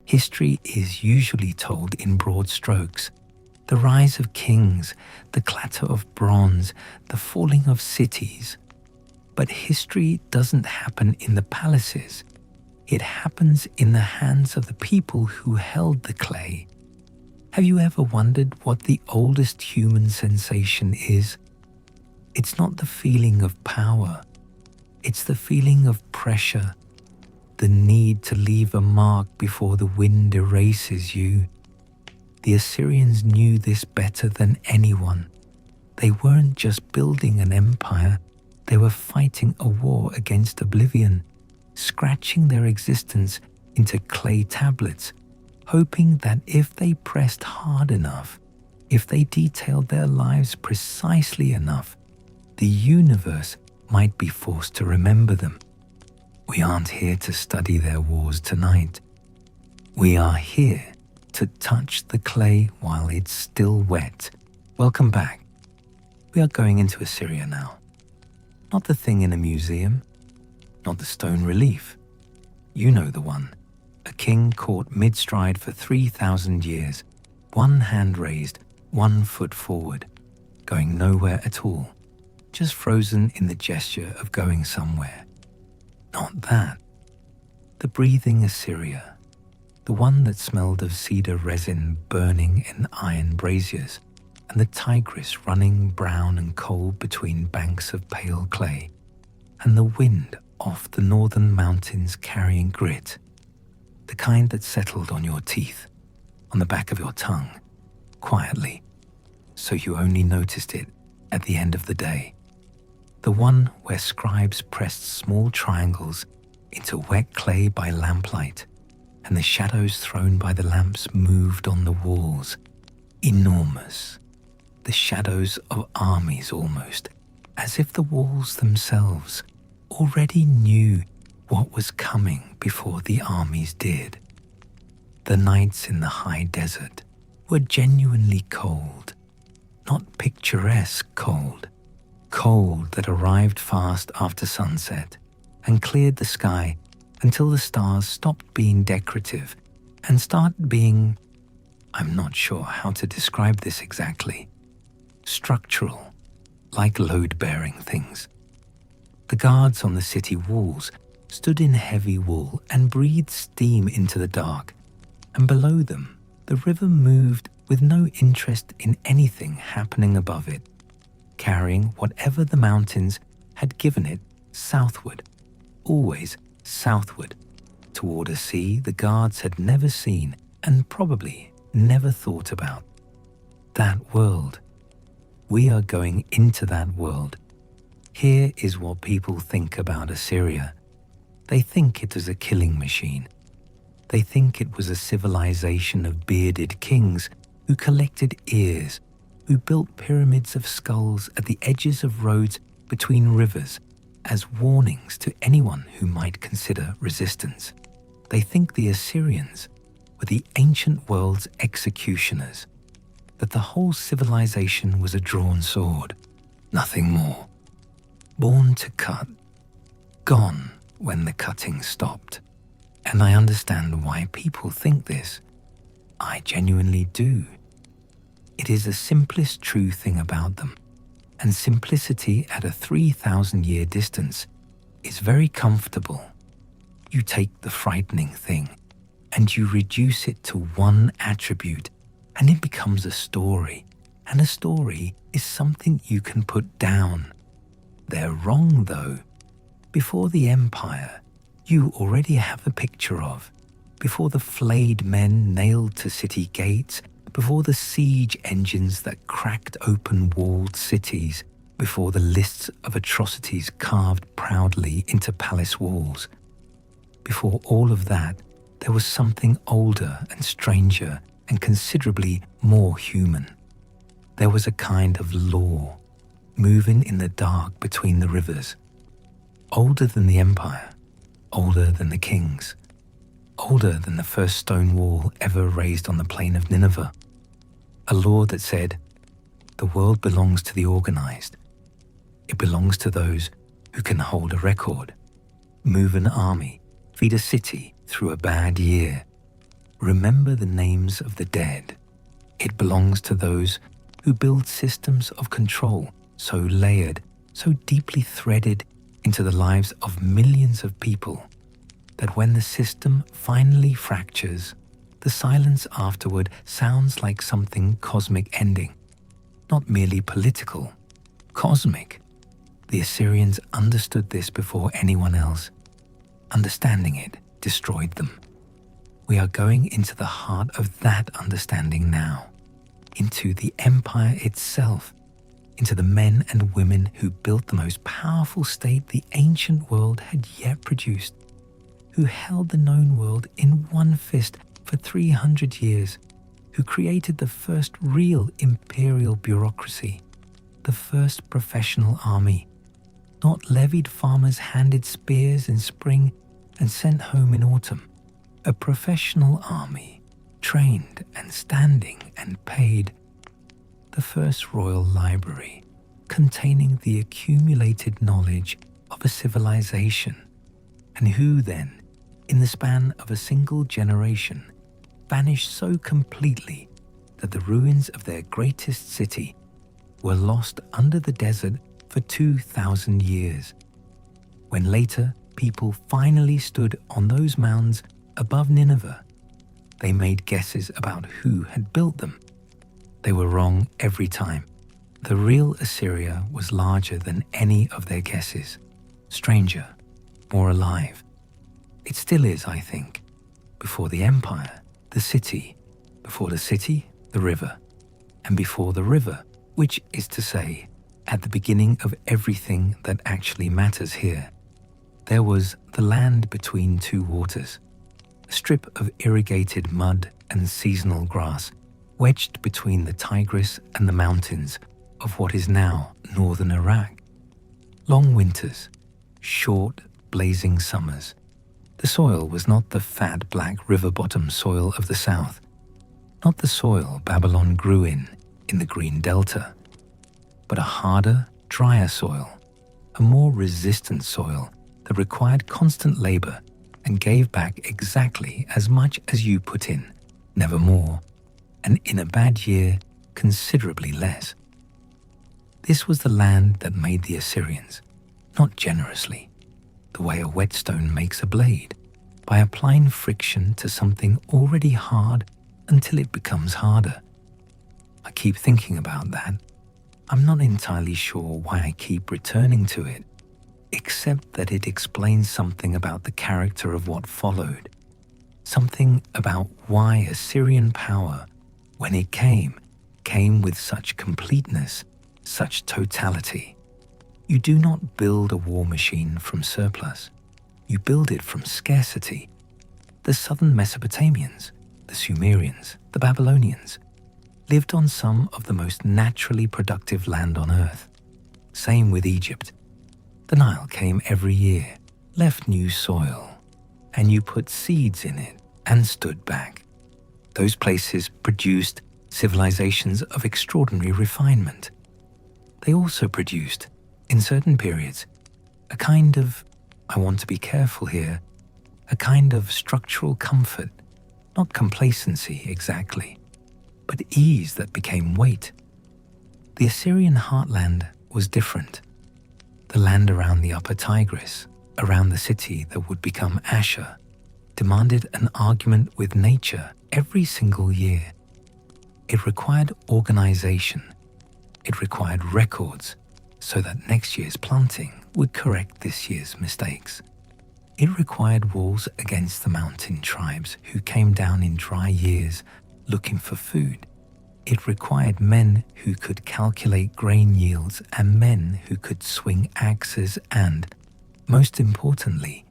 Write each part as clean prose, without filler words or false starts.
History is usually told in broad strokes. The rise of kings, the clatter of bronze, the falling of cities. But history doesn't happen in the palaces. It happens in the hands of the people who held the clay. Have you ever wondered what the oldest human sensation is? It's not the feeling of power. It's the feeling of pressure, the need to leave a mark before the wind erases you. The Assyrians knew this better than anyone. They weren't just building an empire, they were fighting a war against oblivion, scratching their existence into clay tablets, hoping that if they pressed hard enough, if they detailed their lives precisely enough, the universe might be forced to remember them. We aren't here to study their wars tonight. We are here to touch the clay while it's still wet. Welcome back. We are going into Assyria now. Not the thing in a museum, not the stone relief. You know the one. A king caught mid-stride for 3,000 years, one hand raised, 1 foot forward, going nowhere at all, just frozen in the gesture of going somewhere. Not that. The breathing Assyria, the one that smelled of cedar resin burning in iron braziers, and the Tigris running brown and cold between banks of pale clay, and the wind off the northern mountains carrying grit, the kind that settled on your teeth, on the back of your tongue, quietly, so you only noticed it at the end of the day. The one where scribes pressed small triangles into wet clay by lamplight, and the shadows thrown by the lamps moved on the walls, enormous, the shadows of armies almost, as if the walls themselves already knew what was coming before the armies did. The nights in the high desert were genuinely cold, not picturesque cold, cold that arrived fast after sunset and cleared the sky until the stars stopped being decorative and started being, I'm not sure how to describe this exactly, structural, like load-bearing things. The guards on the city walls stood in heavy wool and breathed steam into the dark, and below them the river moved with no interest in anything happening above it, carrying whatever the mountains had given it southward, always southward, toward a sea the guards had never seen and probably never thought about. That world. We are going into that world. Here is what people think about Assyria. They think it was a killing machine. They think it was a civilization of bearded kings who collected ears, who built pyramids of skulls at the edges of roads between rivers as warnings to anyone who might consider resistance. They think the Assyrians were the ancient world's executioners, that the whole civilization was a drawn sword, nothing more. Born to cut, gone when the cutting stopped. And I understand why people think this. I genuinely do. It is the simplest true thing about them, and simplicity at a 3,000-year distance is very comfortable. You take the frightening thing and you reduce it to one attribute, and it becomes a story, and a story is something you can put down. They're wrong, though. Before the empire, you already have a picture of, before the flayed men nailed to city gates, before the siege engines that cracked open walled cities, before the lists of atrocities carved proudly into palace walls. Before all of that, there was something older and stranger and considerably more human. There was a kind of law, moving in the dark between the rivers, older than the empire, older than the kings, older than the first stone wall ever raised on the plain of Nineveh. A law that said, the world belongs to the organized. It belongs to those who can hold a record, move an army, feed a city through a bad year. Remember the names of the dead. It belongs to those who build systems of control so layered, so deeply threaded into the lives of millions of people that when the system finally fractures, the silence afterward sounds like something cosmic ending, not merely political, cosmic. The Assyrians understood this before anyone else. Understanding it destroyed them. We are going into the heart of that understanding now, into the empire itself, into the men and women who built the most powerful state the ancient world had yet produced, who held the known world in one fist for 300 years, who created the first real imperial bureaucracy, the first professional army, not levied farmers handed spears in spring and sent home in autumn, a professional army, trained and standing and paid, the first royal library, containing the accumulated knowledge of a civilization, and who then, in the span of a single generation, vanished so completely that the ruins of their greatest city were lost under the desert for 2,000 years. When later people finally stood on those mounds above Nineveh, they made guesses about who had built them. They were wrong every time. The real Assyria was larger than any of their guesses, stranger, more alive. It still is, I think. Before the empire, the city. Before the city, the river. And before the river, which is to say, at the beginning of everything that actually matters here, there was the land between two waters, a strip of irrigated mud and seasonal grass wedged between the Tigris and the mountains of what is now northern Iraq. Long winters, short, blazing summers. The soil was not the fat black river-bottom soil of the south, not the soil Babylon grew in the green delta, but a harder, drier soil, a more resistant soil that required constant labor and gave back exactly as much as you put in, never more, and in a bad year, considerably less. This was the land that made the Assyrians, not generously, the way a whetstone makes a blade, by applying friction to something already hard until it becomes harder. I keep thinking about that. I'm not entirely sure why I keep returning to it, except that it explains something about the character of what followed, something about why Assyrian power, when it came with such completeness, such totality. You do not build a war machine from surplus. You build it from scarcity. The southern Mesopotamians, the Sumerians, the Babylonians, lived on some of the most naturally productive land on earth. Same with Egypt. The Nile came every year, left new soil, and you put seeds in it and stood back. Those places produced civilizations of extraordinary refinement. They also produced, in certain periods, a kind of, I want to be careful here, a kind of structural comfort, not complacency exactly, but ease that became weight. The Assyrian heartland was different. The land around the upper Tigris, around the city that would become Ashur, demanded an argument with nature every single year. It required organization. It required records so that next year's planting would correct this year's mistakes. It required walls against the mountain tribes who came down in dry years looking for food. It required men who could calculate grain yields and men who could swing axes and, most importantly,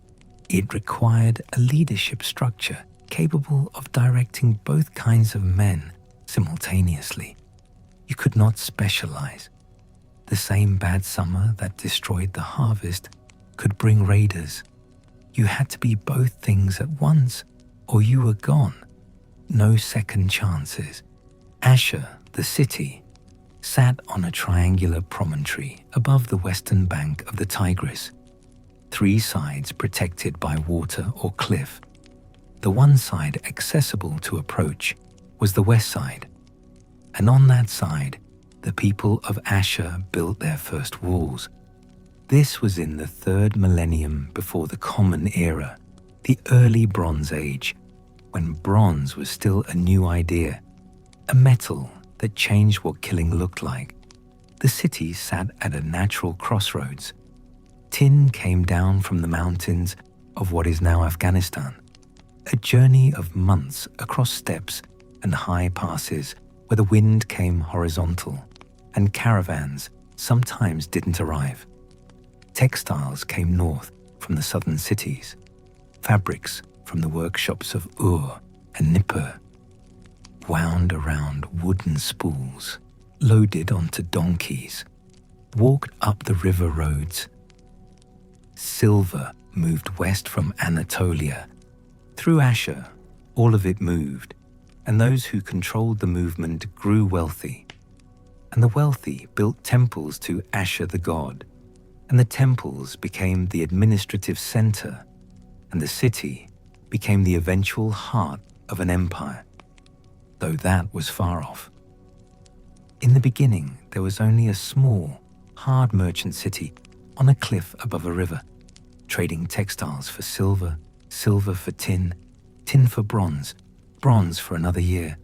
it required a leadership structure capable of directing both kinds of men simultaneously. You could not specialize. The same bad summer that destroyed the harvest could bring raiders. You had to be both things at once, or you were gone. No second chances. Ashur, the city, sat on a triangular promontory above the western bank of the Tigris, 3 sides protected by water or cliff. The one side accessible to approach was the west side, and on that side, the people of Ashur built their first walls. This was in the 3rd millennium before the Common Era, the early Bronze Age, when bronze was still a new idea, a metal that changed what killing looked like. The city sat at a natural crossroads. Tin came down from the mountains of what is now Afghanistan, a journey of months across steppes and high passes where the wind came horizontal, and caravans sometimes didn't arrive. Textiles came north from the southern cities, fabrics from the workshops of Ur and Nippur, wound around wooden spools, loaded onto donkeys, walked up the river roads. Silver moved west from Anatolia. Through Ashur, all of it moved, and those who controlled the movement grew wealthy. And the wealthy built temples to Ashur the god, and the temples became the administrative center, and the city became the eventual heart of an empire, though that was far off. In the beginning, there was only a small, hard merchant city on a cliff above a river, trading textiles for silver, silver for tin, tin for bronze, bronze for another year.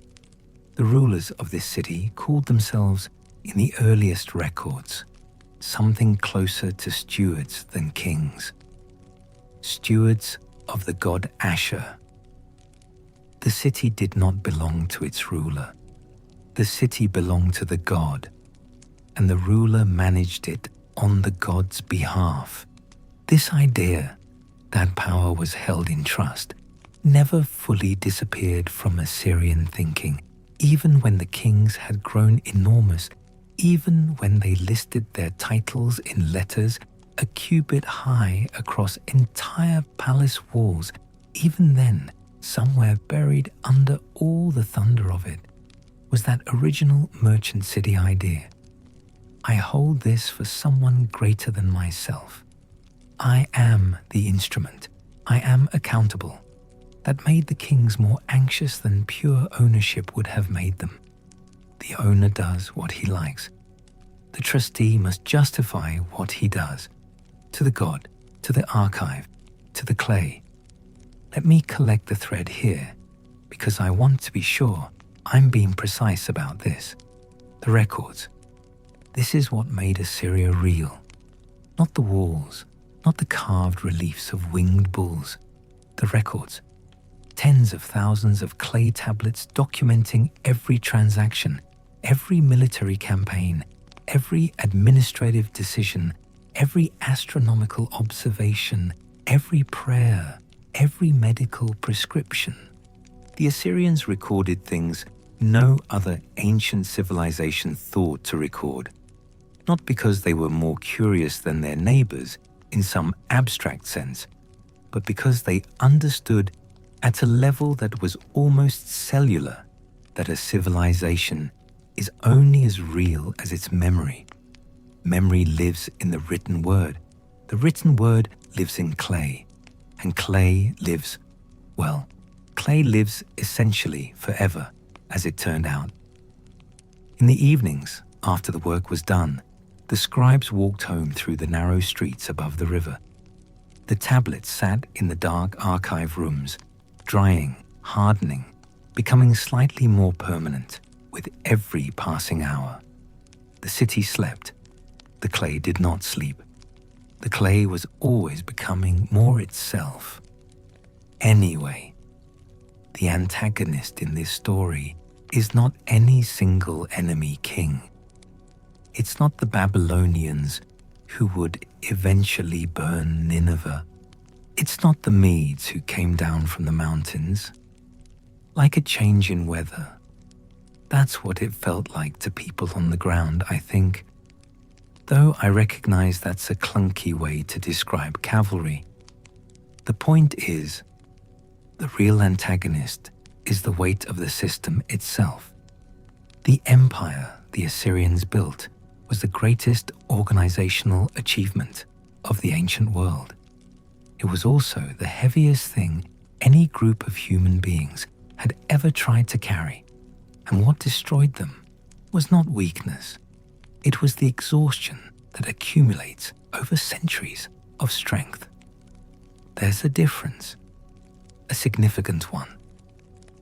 The rulers of this city called themselves, in the earliest records, something closer to stewards than kings. Stewards of the god Ashur. The city did not belong to its ruler. The city belonged to the god, and the ruler managed it on the god's behalf. This idea that power was held in trust never fully disappeared from Assyrian thinking, even when the kings had grown enormous, even when they listed their titles in letters a cubit high across entire palace walls. Even then, somewhere buried under all the thunder of it, was that original merchant city idea. I hold this for someone greater than myself. I am the instrument. I am accountable. That made the kings more anxious than pure ownership would have made them. The owner does what he likes. The trustee must justify what he does. To the god, to the archive, to the clay. Let me collect the thread here, because I want to be sure I'm being precise about this. The records. This is what made Assyria real. Not the walls, not the carved reliefs of winged bulls. The records. Tens of thousands of clay tablets documenting every transaction, every military campaign, every administrative decision, every astronomical observation, every prayer, every medical prescription. The Assyrians recorded things no other ancient civilization thought to record, not because they were more curious than their neighbors in some abstract sense, but because they understood at a level that was almost cellular that a civilization is only as real as its memory. Memory lives in the written word. The written word lives in clay, and clay lives, well, clay lives essentially forever, as it turned out. In the evenings, after the work was done, the scribes walked home through the narrow streets above the river. The tablets sat in the dark archive rooms, drying, hardening, becoming slightly more permanent with every passing hour. The city slept. The clay did not sleep. The clay was always becoming more itself. Anyway, the antagonist in this story is not any single enemy king. It's not the Babylonians who would eventually burn Nineveh. It's not the Medes who came down from the mountains. Like a change in weather. That's what it felt like to people on the ground, I think. Though I recognize that's a clunky way to describe cavalry. The point is, the real antagonist is the weight of the system itself. The empire the Assyrians built was the greatest organizational achievement of the ancient world. It was also the heaviest thing any group of human beings had ever tried to carry, and what destroyed them was not weakness. It was the exhaustion that accumulates over centuries of strength. There's a difference, a significant one.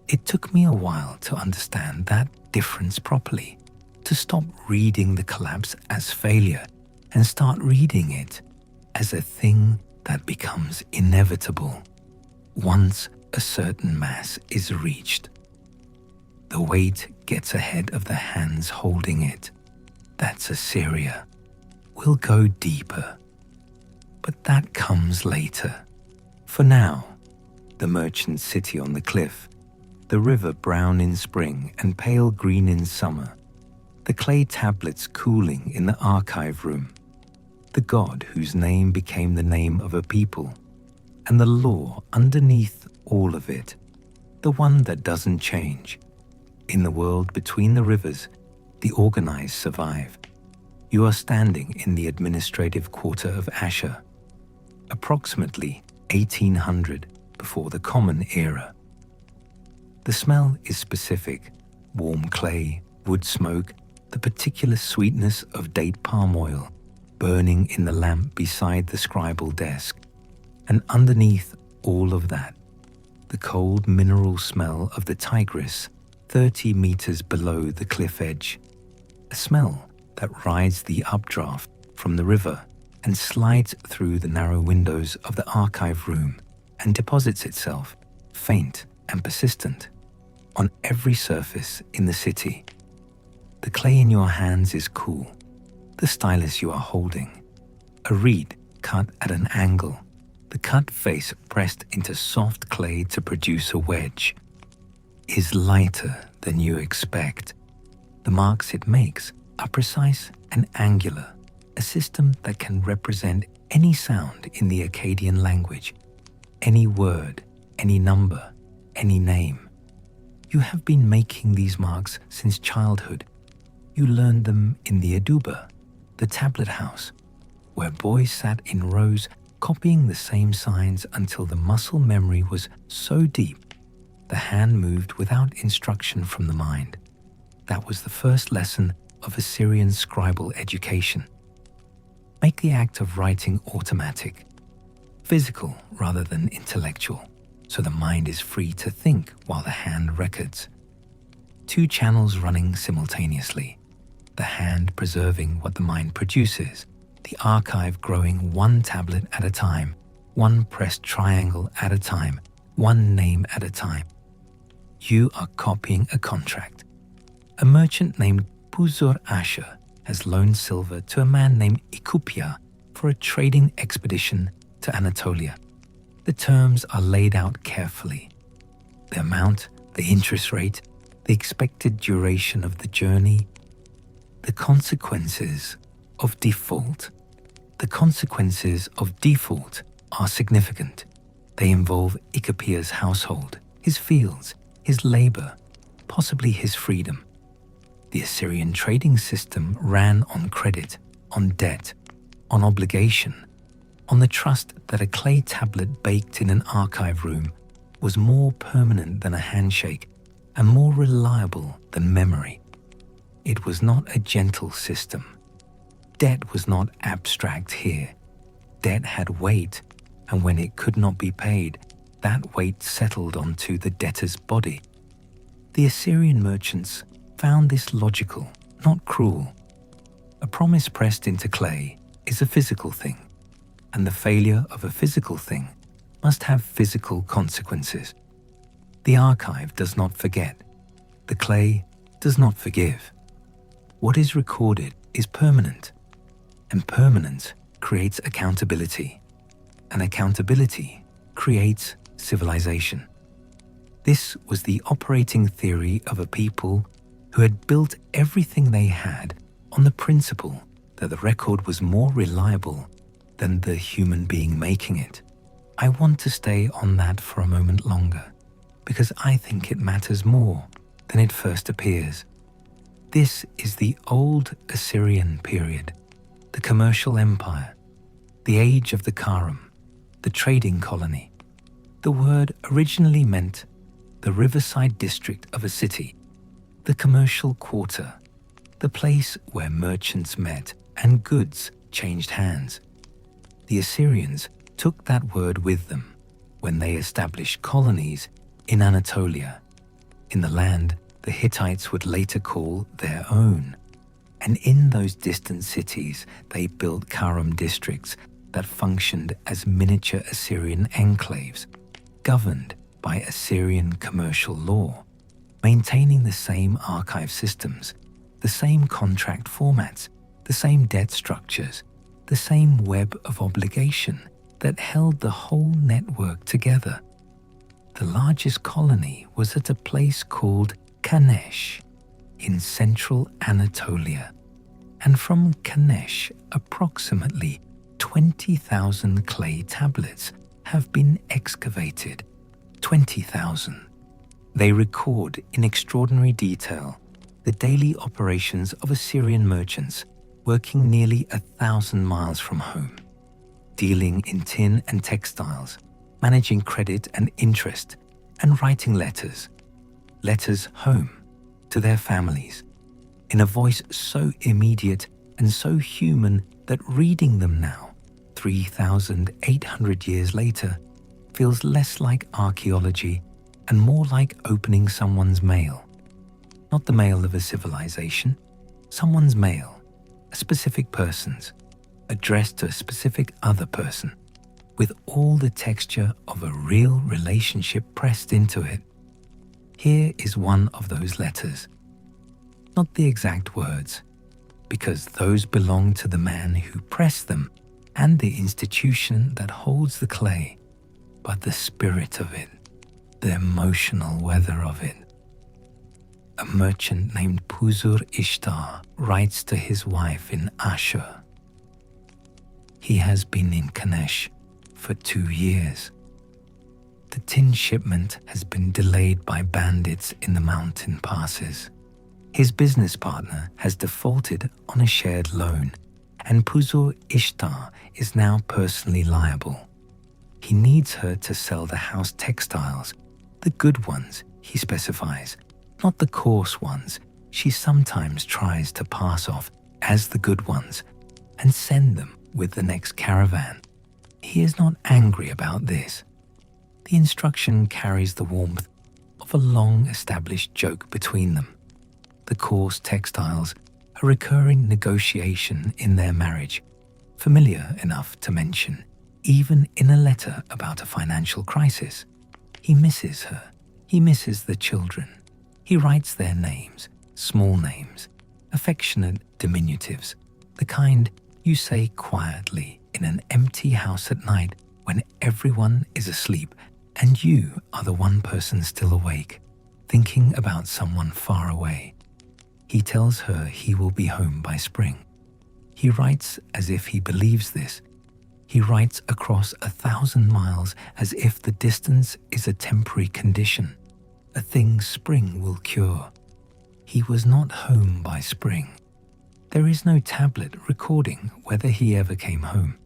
It took me a while to understand that difference properly, to stop reading the collapse as failure and start reading it as a thing that becomes inevitable once a certain mass is reached. The weight gets ahead of the hands holding it. That's Assyria. We'll go deeper. But that comes later. For now, the merchant city on the cliff, the river brown in spring and pale green in summer, the clay tablets cooling in the archive room, the god whose name became the name of a people, and the law underneath all of it, the one that doesn't change. In the world between the rivers, the organized survive. You are standing in the administrative quarter of Ashur, approximately 1800 before the Common Era. The smell is specific: warm clay, wood smoke, the particular sweetness of date palm oil burning in the lamp beside the scribal desk. And underneath all of that, the cold mineral smell of the Tigris 30 meters below the cliff edge, a smell that rides the updraft from the river and slides through the narrow windows of the archive room and deposits itself, faint and persistent, on every surface in the city. The clay in your hands is cool, the stylus you are holding, a reed cut at an angle, the cut face pressed into soft clay to produce a wedge, is lighter than you expect. The marks it makes are precise and angular, a system that can represent any sound in the Akkadian language, any word, any number, any name. You have been making these marks since childhood. You learned them in the Aduba, the tablet house, where boys sat in rows copying the same signs until the muscle memory was so deep the hand moved without instruction from the mind. That was the first lesson of Assyrian scribal education. Make the act of writing automatic, physical rather than intellectual, so the mind is free to think while the hand records. 2 channels running simultaneously, the hand preserving what the mind produces, the archive growing 1 tablet at a time, 1 pressed triangle at a time, 1 name at a time. You are copying a contract. A merchant named Puzur Ashur has loaned silver to a man named Ikupia for a trading expedition to Anatolia. The terms are laid out carefully. The amount, the interest rate, the expected duration of the journey, the consequences of default. The consequences of default are significant. They involve Ikupia's household, his fields, his labor, possibly his freedom. The Assyrian trading system ran on credit, on debt, on obligation, on the trust that a clay tablet baked in an archive room was more permanent than a handshake and more reliable than memory. It was not a gentle system. Debt was not abstract here. Debt had weight, and when it could not be paid, that weight settled onto the debtor's body. The Assyrian merchants found this logical, not cruel. A promise pressed into clay is a physical thing, and the failure of a physical thing must have physical consequences. The archive does not forget. The clay does not forgive. What is recorded is permanent, and permanence creates accountability, and accountability creates civilization. This was the operating theory of a people who had built everything they had on the principle that the record was more reliable than the human being making it. I want to stay on that for a moment longer, because I think it matters more than it first appears. This is the old Assyrian period, the commercial empire, the age of the Karam, the trading colony. The word originally meant the riverside district of a city, the commercial quarter, the place where merchants met and goods changed hands. The Assyrians took that word with them when they established colonies in Anatolia, in the land the Hittites would later call their own. And in those distant cities, they built Karam districts that functioned as miniature Assyrian enclaves, governed by Assyrian commercial law, maintaining the same archive systems, the same contract formats, the same debt structures, the same web of obligation that held the whole network together. The largest colony was at a place called Kanesh in central Anatolia, and from Kanesh approximately 20,000 clay tablets have been excavated. 20,000. They record in extraordinary detail the daily operations of Assyrian merchants working nearly 1,000 miles from home, dealing in tin and textiles, managing credit and interest, and writing letters home to their families, in a voice so immediate and so human that reading them now, 3,800 years later, feels less like archaeology and more like opening someone's mail. Not the mail of a civilization, someone's mail, a specific person's, addressed to a specific other person, with all the texture of a real relationship pressed into it. Here is one of those letters. Not the exact words, because those belong to the man who pressed them and the institution that holds the clay, but the spirit of it, the emotional weather of it. A merchant named Puzur Ishtar writes to his wife in Ashur. He has been in Kanesh for 2 years. The tin shipment has been delayed by bandits in the mountain passes. His business partner has defaulted on a shared loan, and Puzur Ishtar is now personally liable. He needs her to sell the house textiles, the good ones, he specifies, not the coarse ones she sometimes tries to pass off as the good ones, and send them with the next caravan. He is not angry about this. The instruction carries the warmth of a long-established joke between them. The coarse textiles, a recurring negotiation in their marriage, familiar enough to mention, even in a letter about a financial crisis. He misses her. He misses the children. He writes their names, small names, affectionate diminutives, the kind you say quietly in an empty house at night when everyone is asleep and you are the one person still awake, thinking about someone far away. He tells her he will be home by spring. He writes as if he believes this. He writes across 1,000 miles as if the distance is a temporary condition, a thing spring will cure. He was not home by spring. There is no tablet recording whether he ever came home.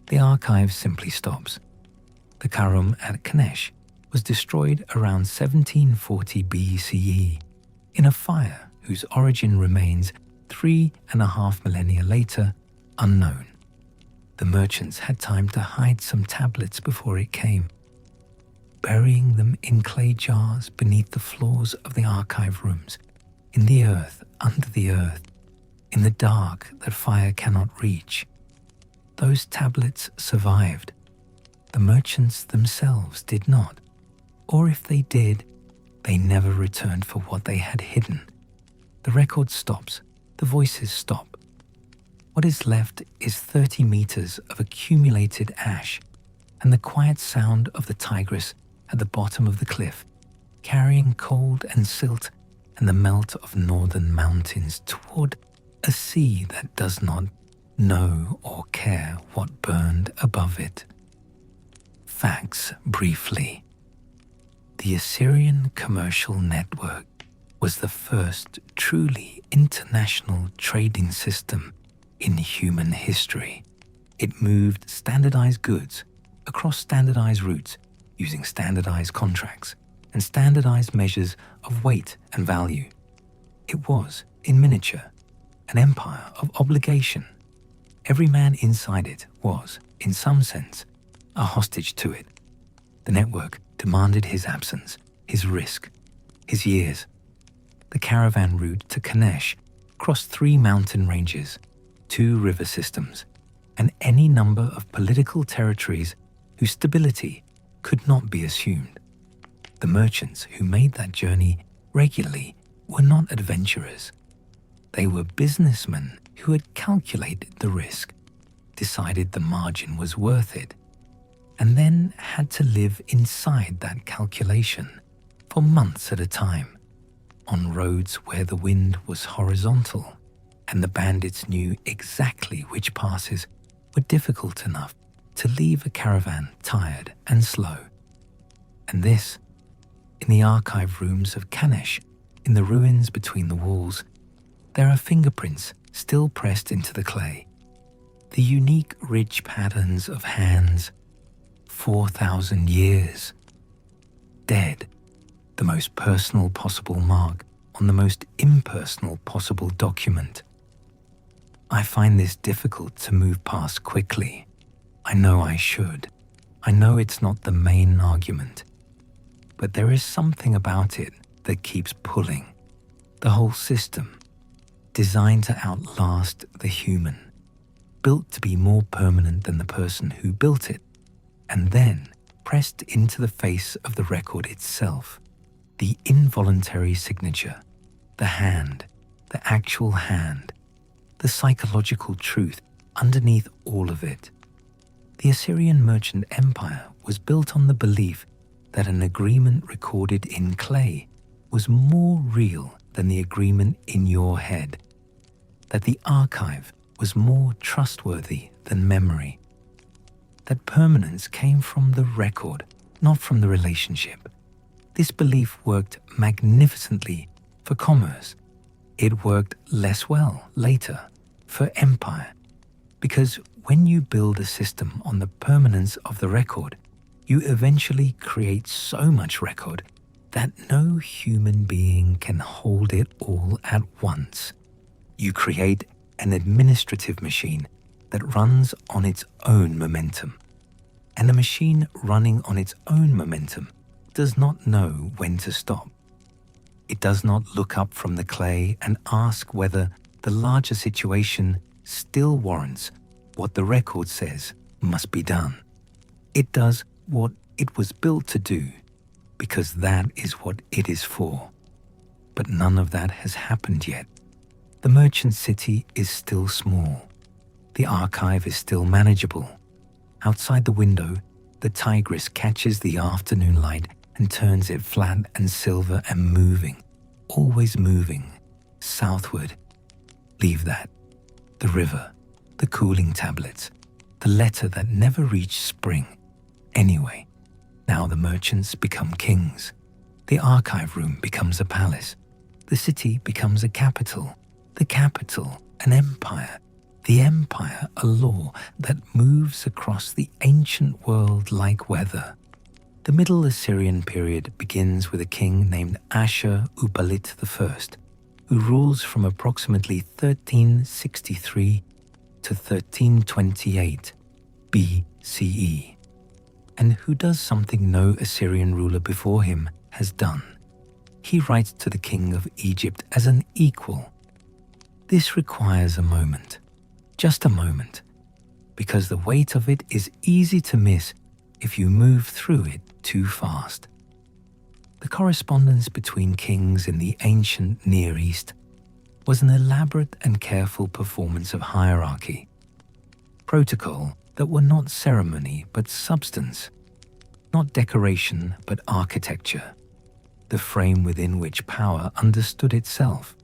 The archive simply stops. The Karam at Kanesh was destroyed around 1740 BCE in a fire whose origin remains 3.5 millennia later unknown. The merchants had time to hide some tablets before it came, burying them in clay jars beneath the floors of the archive rooms, in the earth, under the earth, in the dark that fire cannot reach. Those tablets survived. The merchants themselves did not, or if they did, they never returned for what they had hidden. The record stops, the voices stop. What is left is 30 meters of accumulated ash and the quiet sound of the Tigris at the bottom of the cliff, carrying cold and silt and the melt of northern mountains toward a sea that does not know or care what burned above it. Facts briefly. The Assyrian commercial network was the first truly international trading system in human history. It moved standardized goods across standardized routes using standardized contracts and standardized measures of weight and value. It was, in miniature, an empire of obligation. Every man inside it was, in some sense, a hostage to it. The network demanded his absence, his risk, his years. The caravan route to Kanesh crossed 3 mountain ranges, 2 river systems, and any number of political territories whose stability could not be assumed. The merchants who made that journey regularly were not adventurers. They were businessmen who had calculated the risk, decided the margin was worth it, and then had to live inside that calculation for months at a time, on roads where the wind was horizontal and the bandits knew exactly which passes were difficult enough to leave a caravan tired and slow. And this, in the archive rooms of Kanesh, in the ruins between the walls, there are fingerprints still pressed into the clay. The unique ridge patterns of hands, 4,000 years. Dead, the most personal possible mark on the most impersonal possible document. I find this difficult to move past quickly. I know I should. I know it's not the main argument. But there is something about it that keeps pulling. The whole system, designed to outlast the human, built to be more permanent than the person who built it, and then pressed into the face of the record itself, the involuntary signature, the hand, the actual hand, the psychological truth underneath all of it. The Assyrian merchant empire was built on the belief that an agreement recorded in clay was more real than the agreement in your head, that the archive was more trustworthy than memory, that permanence came from the record, not from the relationship. This belief worked magnificently for commerce. It worked less well later for empire, because when you build a system on the permanence of the record, you eventually create so much record that no human being can hold it all at once. You create an administrative machine that runs on its own momentum. And a machine running on its own momentum does not know when to stop. It does not look up from the clay and ask whether the larger situation still warrants what the record says must be done. It does what it was built to do, because that is what it is for. But none of that has happened yet. The merchant city is still small. The archive is still manageable. Outside the window, the Tigris catches the afternoon light and turns it flat and silver and moving, always moving, southward. Leave that. The river, the cooling tablets, the letter that never reached spring. Anyway, now the merchants become kings. The archive room becomes a palace. The city becomes a capital. The capital, an empire. The empire, a law that moves across the ancient world like weather. The Middle Assyrian period begins with a king named Ashur-uballit I, who rules from approximately 1363 to 1328 BCE, and who does something no Assyrian ruler before him has done. He writes to the king of Egypt as an equal. This requires a moment. Just a moment, because the weight of it is easy to miss if you move through it too fast. The correspondence between kings in the ancient Near East was an elaborate and careful performance of hierarchy, protocol that were not ceremony but substance, not decoration but architecture, the frame within which power understood itself.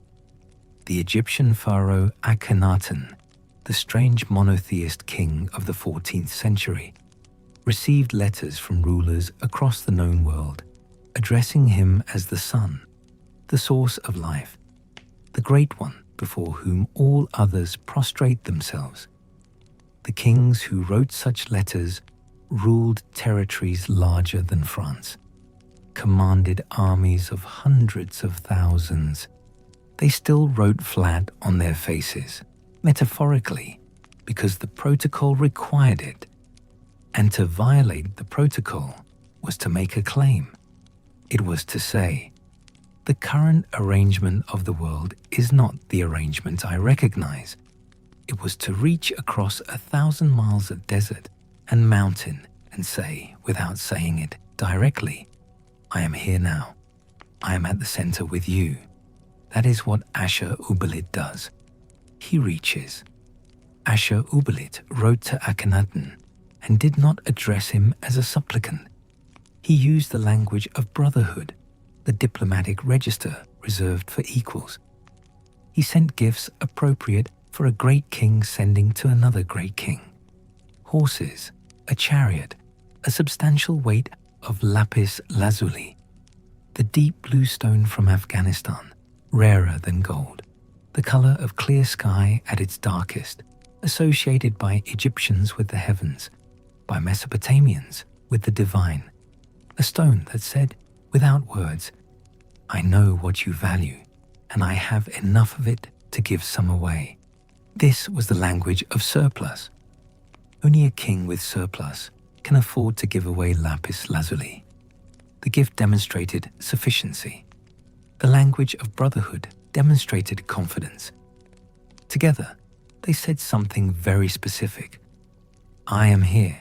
The Egyptian pharaoh Akhenaten, the strange monotheist king of the 14th century, received letters from rulers across the known world, addressing him as the sun, the source of life, the great one before whom all others prostrate themselves. The kings who wrote such letters ruled territories larger than France, commanded armies of hundreds of thousands, they still wrote flat on their faces, metaphorically, because the protocol required it. And to violate the protocol was to make a claim. It was to say, the current arrangement of the world is not the arrangement I recognize. It was to reach across 1,000 miles of desert and mountain and say, without saying it directly, I am here now. I am at the center with you. That is what Ashur-uballit does. He reaches. Ashur-uballit wrote to Akhenaten and did not address him as a supplicant. He used the language of brotherhood, the diplomatic register reserved for equals. He sent gifts appropriate for a great king sending to another great king. Horses, a chariot, a substantial weight of lapis lazuli, the deep blue stone from Afghanistan, rarer than gold, the color of clear sky at its darkest, associated by Egyptians with the heavens, by Mesopotamians with the divine, a stone that said, without words, I know what you value, and I have enough of it to give some away. This was the language of surplus. Only a king with surplus can afford to give away lapis lazuli. The gift demonstrated sufficiency. The language of brotherhood demonstrated confidence. Together, they said something very specific. I am here.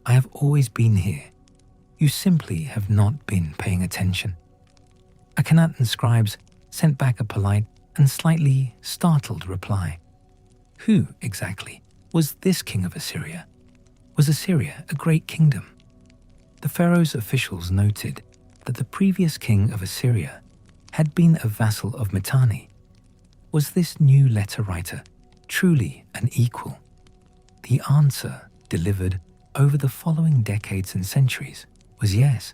I have always been here. You simply have not been paying attention. Akhenaten's scribes sent back a polite and slightly startled reply. Who, exactly, was this king of Assyria? Was Assyria a great kingdom? The pharaoh's officials noted that the previous king of Assyria had been a vassal of Mitanni. Was this new letter writer truly an equal? The answer, delivered over the following decades and centuries, was yes.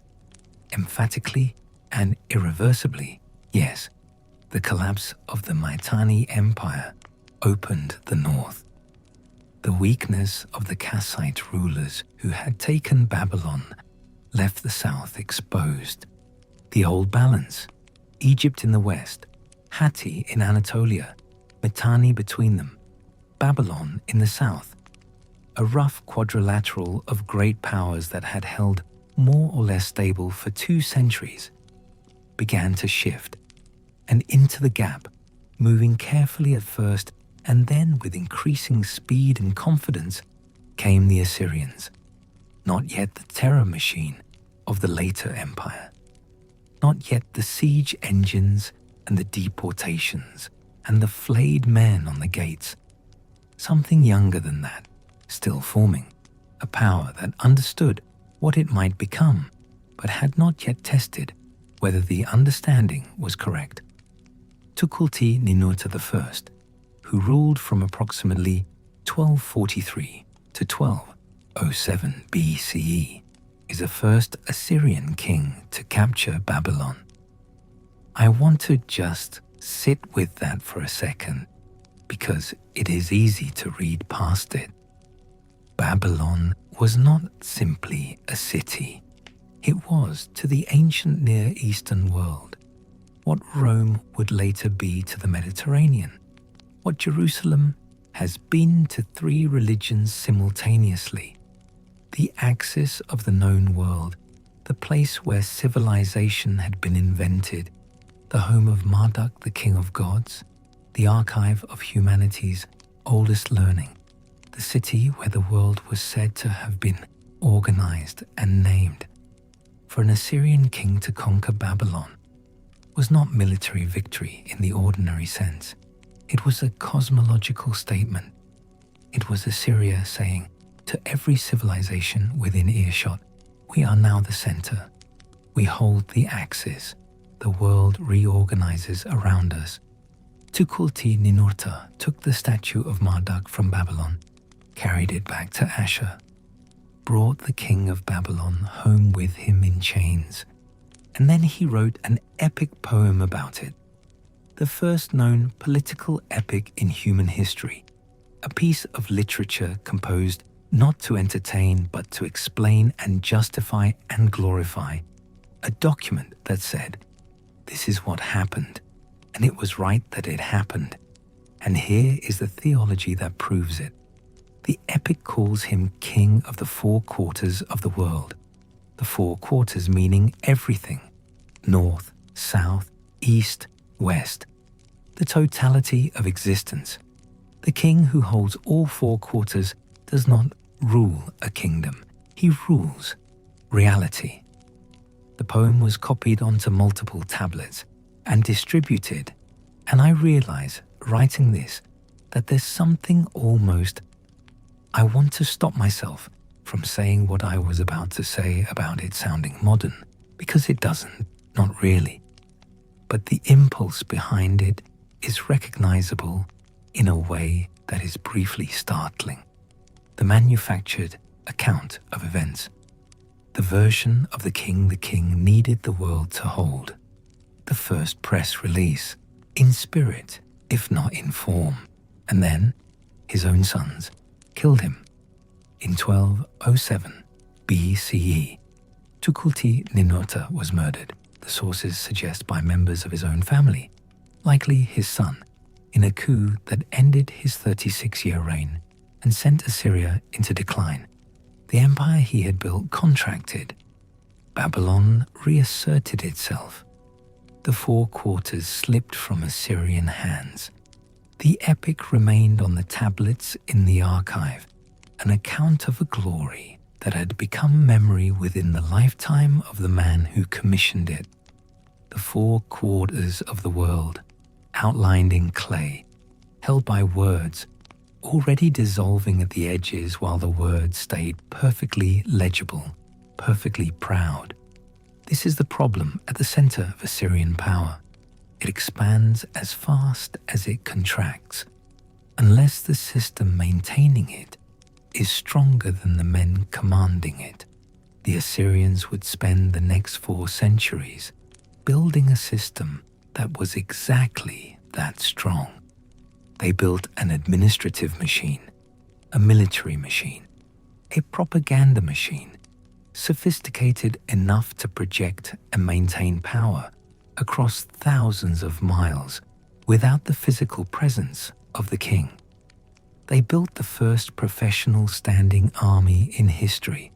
Emphatically and irreversibly, yes. The collapse of the Mitanni Empire opened the north. The weakness of the Kassite rulers who had taken Babylon left the south exposed. The old balance, Egypt in the west, Hatti in Anatolia, Mitanni between them, Babylon in the south, a rough quadrilateral of great powers that had held more or less stable for 2 centuries, began to shift, and into the gap, moving carefully at first and then with increasing speed and confidence, came the Assyrians, not yet the terror machine of the later empire, not yet the siege engines and the deportations and the flayed men on the gates. Something younger than that, still forming, a power that understood what it might become, but had not yet tested whether the understanding was correct. Tukulti-Ninurta I, who ruled from approximately 1243 to 1207 BCE, is the first Assyrian king to capture Babylon. I want to just sit with that for a second, because it is easy to read past it. Babylon was not simply a city. It was, to the ancient Near Eastern world, what Rome would later be to the Mediterranean, what Jerusalem has been to 3 religions simultaneously, the axis of the known world, the place where civilization had been invented, the home of Marduk, the king of gods, the archive of humanity's oldest learning, the city where the world was said to have been organized and named. For an Assyrian king to conquer Babylon was not military victory in the ordinary sense. It was a cosmological statement. It was Assyria saying to every civilization within earshot, we are now the center. We hold the axis. The world reorganizes around us. Tukulti-Ninurta took the statue of Marduk from Babylon, carried it back to Ashur, brought the king of Babylon home with him in chains, and then he wrote an epic poem about it, the first known political epic in human history, a piece of literature composed not to entertain but to explain and justify and glorify, a document that said, "This is what happened, and it was right that it happened, and here is the theology that proves it." The epic calls him king of the four quarters of the world, the four quarters meaning everything: north, south, east, west, the totality of existence. The king who holds all four quarters does not rule a kingdom, he rules reality. The poem was copied onto multiple tablets and distributed, and I realize, writing this, that there's something almost... I want to stop myself from saying what I was about to say about it sounding modern, because it doesn't, not really. But the impulse behind it is recognizable in a way that is briefly startling. The manufactured account of events. The version of the king needed the world to hold. The first press release, in spirit, if not in form. And then, his own sons killed him. In 1207 BCE, Tukulti-Ninurta was murdered, the sources suggest by members of his own family, likely his son, in a coup that ended his 36-year reign and sent Assyria into decline. The empire he had built contracted. Babylon reasserted itself. The four quarters slipped from Assyrian hands. The epic remained on the tablets in the archive, an account of a glory that had become memory within the lifetime of the man who commissioned it. The four quarters of the world, outlined in clay, held by words, already dissolving at the edges while the words stayed perfectly legible, perfectly proud. This is the problem at the center of Assyrian power. It expands as fast as it contracts, unless the system maintaining it is stronger than the men commanding it. The Assyrians would spend the next 4 centuries building a system that was exactly that strong. They built an administrative machine, a military machine, a propaganda machine, sophisticated enough to project and maintain power across thousands of miles without the physical presence of the king. They built the first professional standing army in history.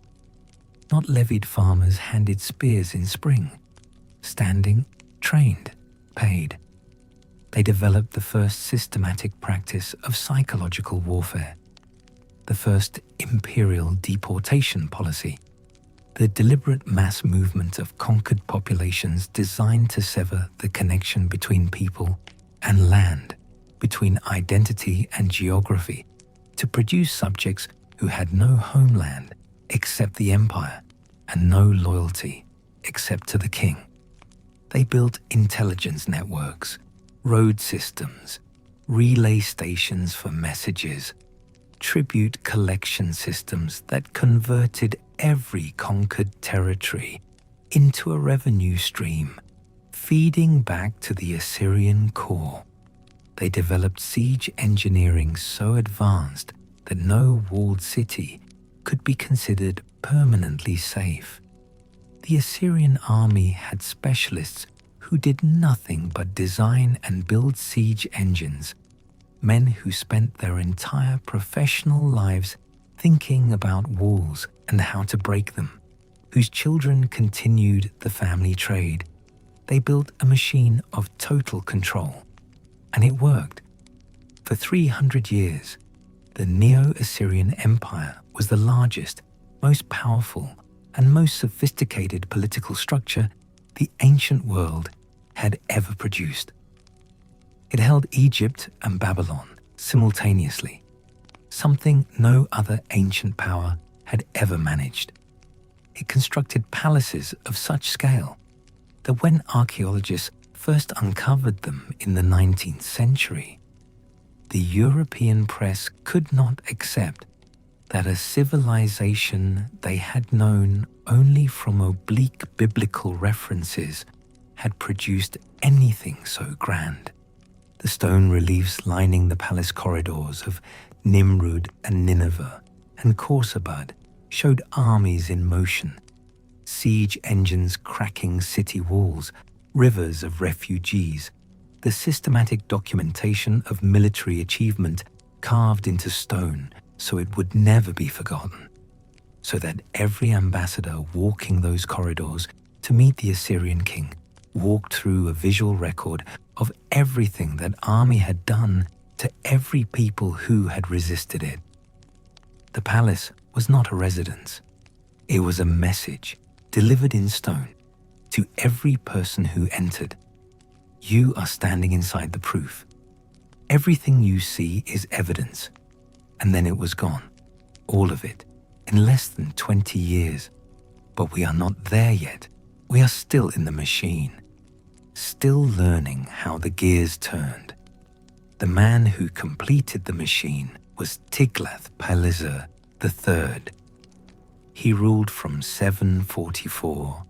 Not levied farmers handed spears in spring. Standing, trained, paid. They developed the first systematic practice of psychological warfare, the first imperial deportation policy, the deliberate mass movement of conquered populations designed to sever the connection between people and land, between identity and geography, to produce subjects who had no homeland except the empire and no loyalty except to the king. They built intelligence networks, road systems, relay stations for messages, tribute collection systems that converted every conquered territory into a revenue stream, feeding back to the Assyrian core. They developed siege engineering so advanced that no walled city could be considered permanently safe. The Assyrian army had specialists who did nothing but design and build siege engines, men who spent their entire professional lives thinking about walls and how to break them, whose children continued the family trade. They built a machine of total control, and it worked. For 300 years, the Neo-Assyrian Empire was the largest, most powerful, and most sophisticated political structure the ancient world had ever produced. It held Egypt and Babylon simultaneously, something no other ancient power had ever managed. It constructed palaces of such scale that when archaeologists first uncovered them in the 19th century, the European press could not accept that a civilization they had known only from oblique biblical references had produced anything so grand. The stone reliefs lining the palace corridors of Nimrud and Nineveh, and Khorsabad showed armies in motion, siege engines cracking city walls, rivers of refugees, the systematic documentation of military achievement carved into stone so it would never be forgotten, so that every ambassador walking those corridors to meet the Assyrian king walked through a visual record of everything that army had done to every people who had resisted it. The palace was not a residence. It was a message delivered in stone to every person who entered. You are standing inside the proof. Everything you see is evidence. And then it was gone, all of it, in less than 20 years. But we are not there yet. We are still in the machine, still learning how the gears turned. The man who completed the machine was Tiglath-Pileser III. He ruled from 744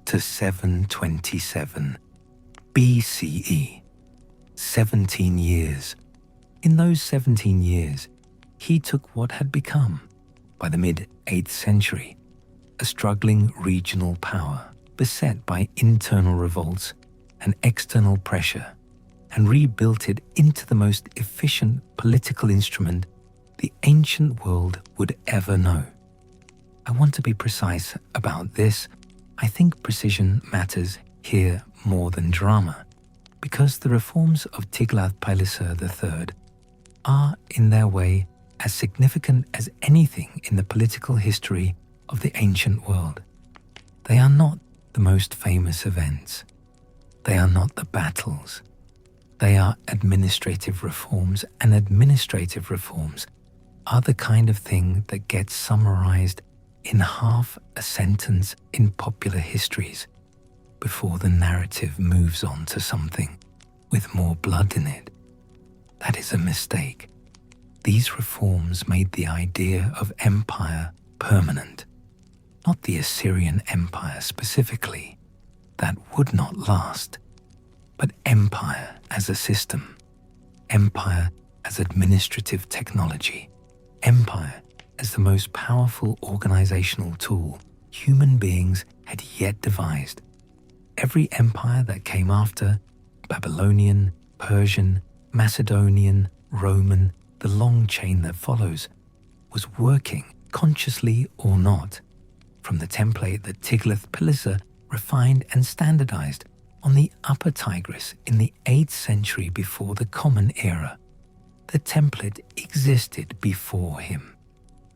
to 727 BCE, 17 years. In those 17 years, he took what had become, by the mid-8th century, a struggling regional power beset by internal revolts and external pressure, and rebuilt it into the most efficient political instrument the ancient world would ever know. I want to be precise about this. I think precision matters here more than drama, because the reforms of Tiglath-Pileser III are, in their way, as significant as anything in the political history of the ancient world. They are not the most famous events. They are not the battles. They are administrative reforms, and administrative reforms are the kind of thing that gets summarized in half a sentence in popular histories before the narrative moves on to something with more blood in it. That is a mistake. These reforms made the idea of empire permanent, not the Assyrian Empire specifically. That would not last, but empire as a system, empire as administrative technology, empire as the most powerful organizational tool human beings had yet devised. Every empire that came after, Babylonian, Persian, Macedonian, Roman, the long chain that follows, was working, consciously or not, from the template that Tiglath-Pileser refined and standardized on the Upper Tigris in the 8th century before the Common Era. The template existed before him.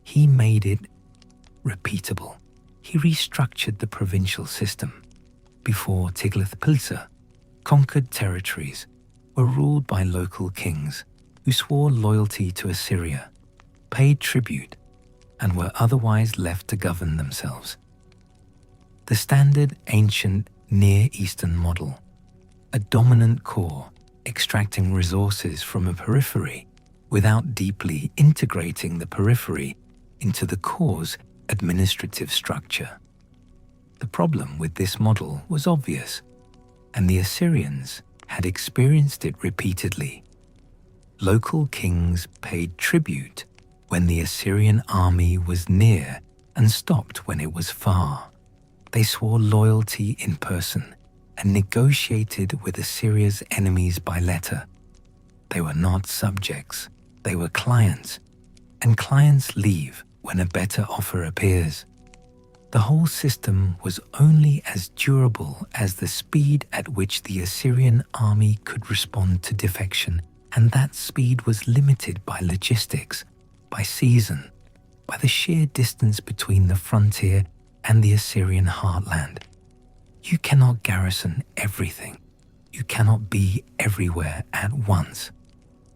He made it repeatable. He restructured the provincial system. Before Tiglath-Pileser, conquered territories were ruled by local kings who swore loyalty to Assyria, paid tribute, and were otherwise left to govern themselves. The standard ancient Near Eastern model, a dominant core extracting resources from a periphery without deeply integrating the periphery into the core's administrative structure. The problem with this model was obvious, and the Assyrians had experienced it repeatedly. Local kings paid tribute when the Assyrian army was near and stopped when it was far. They swore loyalty in person and negotiated with Assyria's enemies by letter. They were not subjects, they were clients, and clients leave when a better offer appears. The whole system was only as durable as the speed at which the Assyrian army could respond to defection, and that speed was limited by logistics, by season, by the sheer distance between the frontier and the Assyrian heartland. You cannot garrison everything. You cannot be everywhere at once.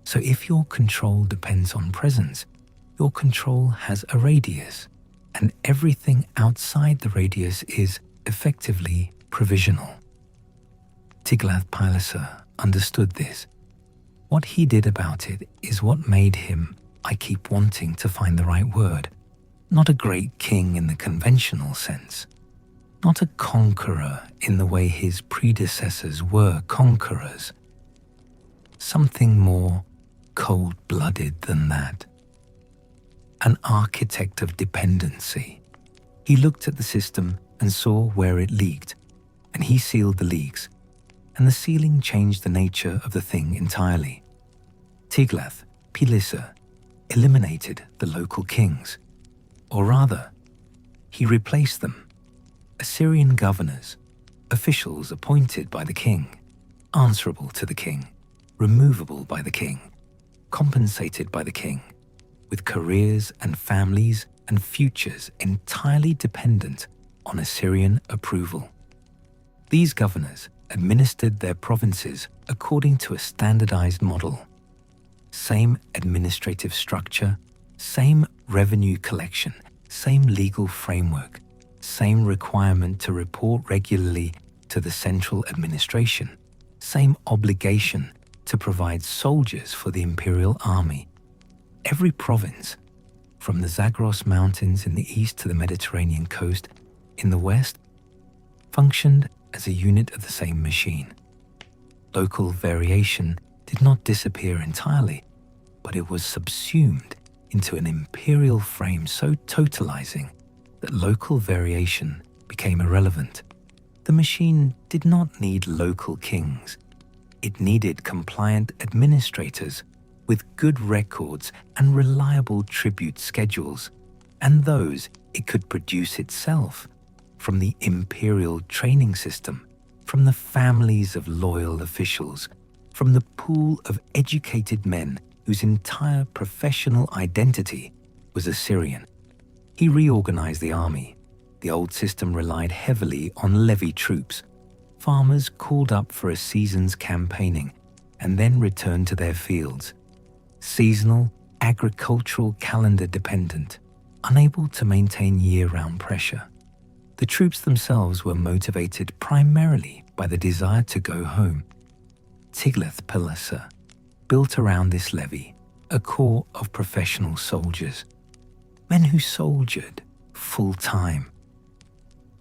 So if your control depends on presence, your control has a radius, and everything outside the radius is effectively provisional. Tiglath-Pileser understood this. What he did about it is what made him, I keep wanting to find the right word, not a great king in the conventional sense, not a conqueror in the way his predecessors were conquerors. Something more cold-blooded than that. an architect of dependency. He looked at the system and saw where it leaked, and he sealed the leaks, and the sealing changed the nature of the thing entirely. Tiglath-Pileser eliminated the local kings, or rather, he replaced them. Assyrian governors, officials appointed by the king, answerable to the king, removable by the king, compensated by the king, with careers and families and futures entirely dependent on Assyrian approval. These governors administered their provinces according to a standardized model. Same administrative structure, same revenue collection, same legal framework, same requirement to report regularly to the central administration, same obligation to provide soldiers for the imperial army. Every province, from the Zagros Mountains in the east to the Mediterranean coast in the west, functioned as a unit of the same machine. Local variation did not disappear entirely, but it was subsumed into an imperial frame so totalizing that local variation became irrelevant. The machine did not need local kings. It needed compliant administrators with good records and reliable tribute schedules, and those it could produce itself from the imperial training system, from the families of loyal officials, from the pool of educated men whose entire professional identity was Assyrian. He reorganized the army. The old system relied heavily on levy troops. Farmers called up for a season's campaigning and then returned to their fields. Seasonal, agricultural calendar dependent, unable to maintain year-round pressure. The troops themselves were motivated primarily by the desire to go home. Tiglath-Pileser built around this levy a corps of professional soldiers, men who soldiered full-time,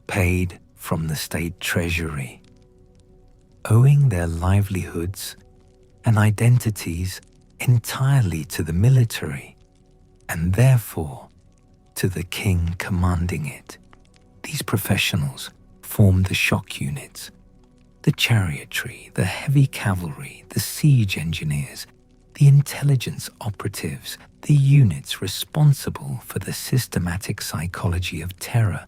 paid from the state treasury, owing their livelihoods and identities entirely to the military, and therefore to the king commanding it. These professionals formed the shock units, the chariotry, the heavy cavalry, the siege engineers, the intelligence operatives, the units responsible for the systematic psychology of terror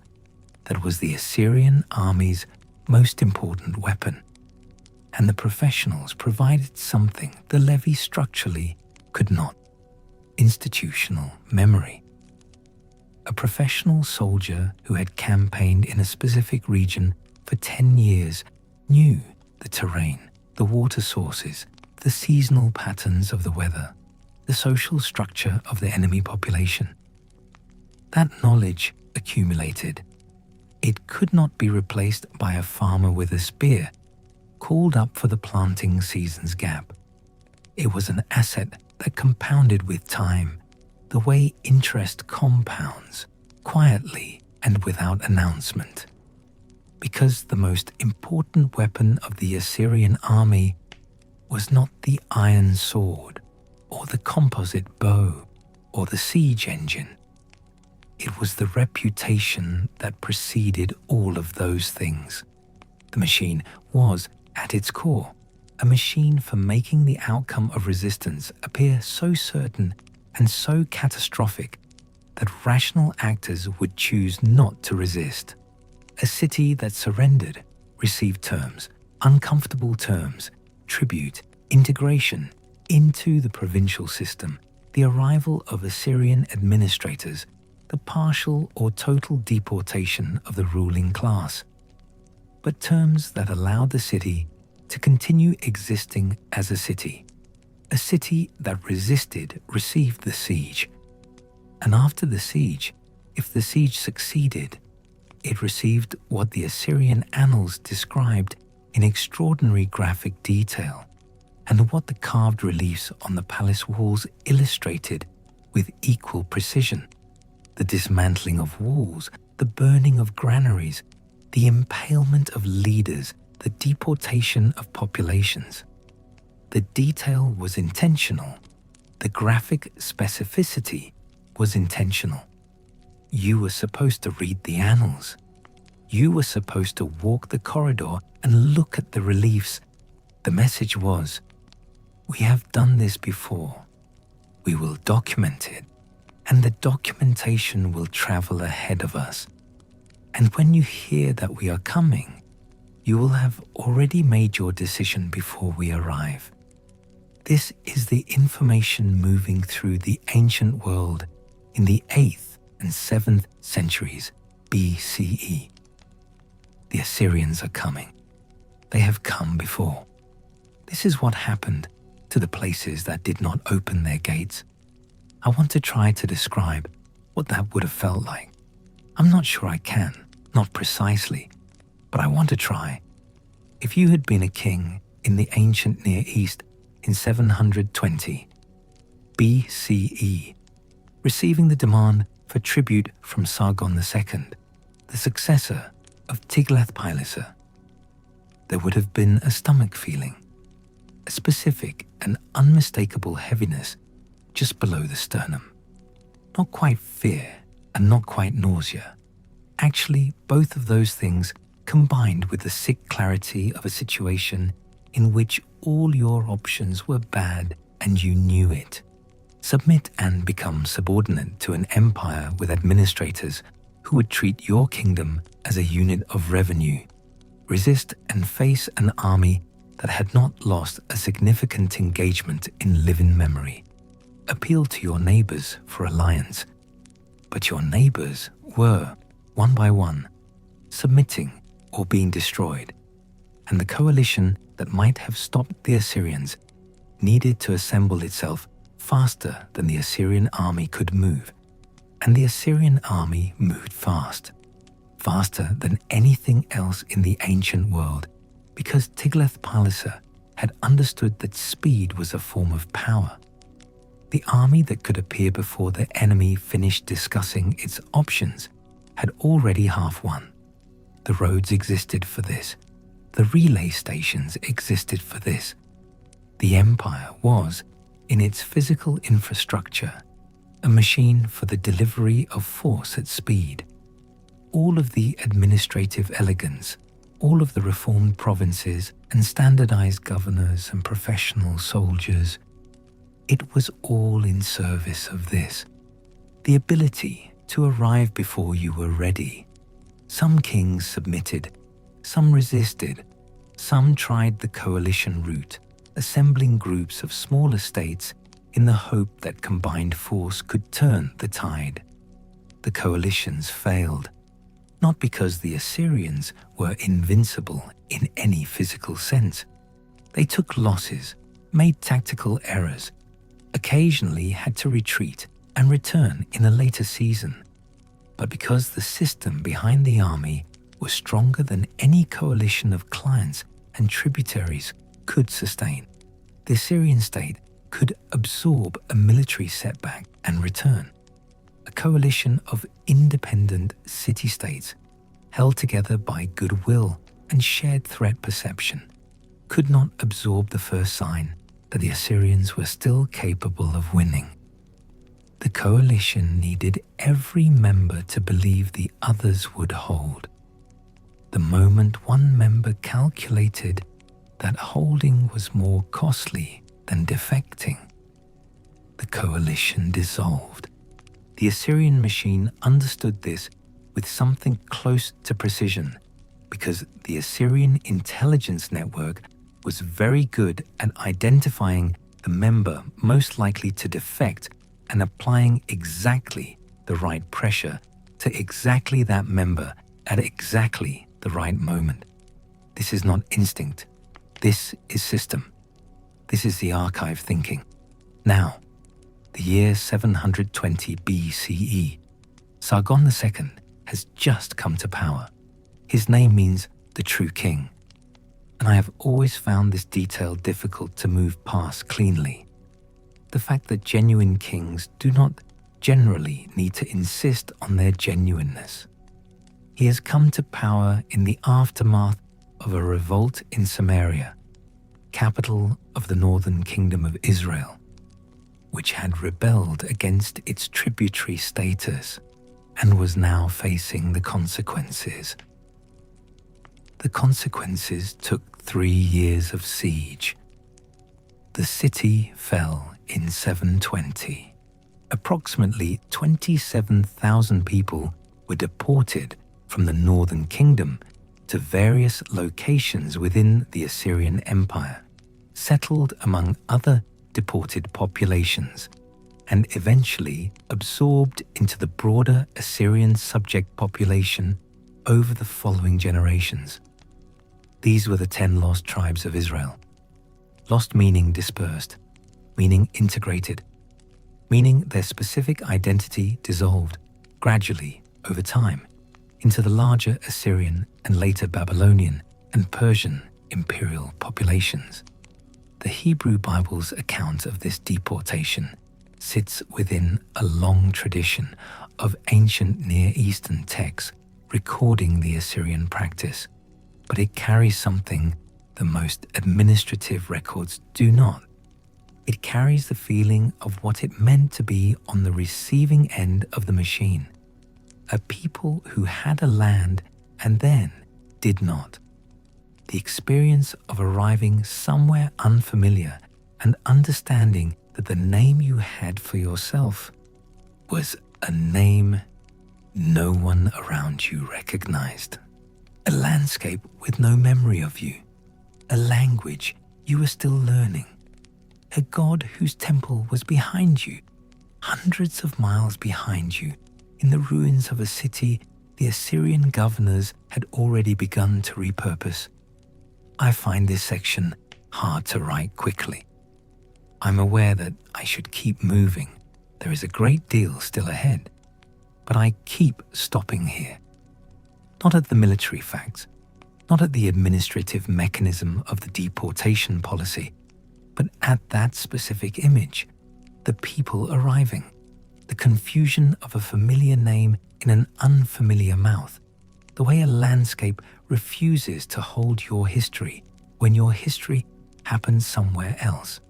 that was the Assyrian army's most important weapon. And the professionals provided something the levy structurally could not: institutional memory. A professional soldier who had campaigned in a specific region for 10 years knew the terrain, the water sources, the seasonal patterns of the weather, the social structure of the enemy population. That knowledge accumulated. It could not be replaced by a farmer with a spear called up for the planting season's gap. It was an asset that compounded with time, the way interest compounds, quietly and without announcement. Because the most important weapon of the Assyrian army was not the iron sword, or the composite bow, or the siege engine. It was the reputation that preceded all of those things. The machine was, at its core, a machine for making the outcome of resistance appear so certain and so catastrophic that rational actors would choose not to resist. A city that surrendered received terms, uncomfortable terms, tribute, integration into the provincial system, the arrival of Assyrian administrators, the partial or total deportation of the ruling class, but terms that allowed the city to continue existing as a city. A city that resisted received the siege. And after the siege, if the siege succeeded, it received what the Assyrian annals described in extraordinary graphic detail, and what the carved reliefs on the palace walls illustrated with equal precision: the dismantling of walls, the burning of granaries, the impalement of leaders, the deportation of populations. The detail was intentional. The graphic specificity was intentional. You were supposed to read the annals. You were supposed to walk the corridor and look at the reliefs. The message was, we have done this before. We will document it, and the documentation will travel ahead of us. And when you hear that we are coming, you will have already made your decision before we arrive. This is the information moving through the ancient world in the 8th and 7th centuries BCE. The Assyrians are coming. They have come before. This is what happened to the places that did not open their gates. I want to try to describe what that would have felt like. I'm not sure I can, not precisely, but I want to try. If you had been a king in the ancient Near East in 720 BCE, receiving the demand for tribute from Sargon II, the successor of Tiglath-Pileser, there would have been a stomach feeling, a specific and unmistakable heaviness just below the sternum. Not quite fear and not quite nausea. Actually, both of those things combined with the sick clarity of a situation in which all your options were bad and you knew it. Submit and become subordinate to an empire with administrators who would treat your kingdom as a unit of revenue. Resist and face an army that had not lost a significant engagement in living memory. Appeal to your neighbors for alliance. But your neighbors were, one by one, submitting or being destroyed, and the coalition that might have stopped the Assyrians needed to assemble itself faster than the Assyrian army could move. And the Assyrian army moved fast, faster than anything else in the ancient world, because Tiglath-Pileser had understood that speed was a form of power. The army that could appear before the enemy finished discussing its options had already half won. The roads existed for this. The relay stations existed for this. The empire was, in its physical infrastructure, a machine for the delivery of force at speed. All of the administrative elegance, all of the reformed provinces and standardized governors and professional soldiers, it was all in service of this. The ability to arrive before you were ready. Some kings submitted, some resisted, some tried the coalition route, assembling groups of smaller states in the hope that combined force could turn the tide. The coalitions failed, not because the Assyrians were invincible in any physical sense. They took losses, made tactical errors, occasionally had to retreat and return in a later season. But because the system behind the army was stronger than any coalition of clients and tributaries could sustain, the Assyrian state could absorb a military setback and return. A coalition of independent city-states, held together by goodwill and shared threat perception, could not absorb the first sign that the Assyrians were still capable of winning. The coalition needed every member to believe the others would hold. The moment one member calculated that holding was more costly than defecting, the coalition dissolved. The Assyrian machine understood this with something close to precision, because the Assyrian intelligence network was very good at identifying the member most likely to defect and applying exactly the right pressure to exactly that member at exactly the right moment. This is not instinct. This is system. This is the archive thinking. Now, the year 720 BCE, Sargon II has just come to power. His name means the true king. And I have always found this detail difficult to move past cleanly. The fact that genuine kings do not generally need to insist on their genuineness. He has come to power in the aftermath of a revolt in Samaria, capital of the northern kingdom of Israel. which had rebelled against its tributary status and was now facing the consequences. The consequences took 3 years of siege. The city fell in 720. Approximately 27,000 people were deported from the northern kingdom to various locations within the Assyrian Empire, settled among other deported populations, and eventually absorbed into the broader Assyrian subject population over the following generations. These were the 10 lost tribes of Israel. Lost meaning dispersed, meaning integrated, meaning their specific identity dissolved gradually over time into the larger Assyrian and later Babylonian and Persian imperial populations. The Hebrew Bible's account of this deportation sits within a long tradition of ancient Near Eastern texts recording the Assyrian practice, but it carries something the most administrative records do not. It carries the feeling of what it meant to be on the receiving end of the machine, a people who had a land and then did not. The experience of arriving somewhere unfamiliar and understanding that the name you had for yourself was a name no one around you recognized, a landscape with no memory of you, a language you were still learning, a god whose temple was behind you, hundreds of miles behind you, in the ruins of a city the Assyrian governors had already begun to repurpose. I find this section hard to write quickly. I'm aware that I should keep moving. There is a great deal still ahead, but I keep stopping here. Not at the military facts, not at the administrative mechanism of the deportation policy, but at that specific image, the people arriving, the confusion of a familiar name in an unfamiliar mouth, the way a landscape refuses to hold your history when your history happens somewhere else.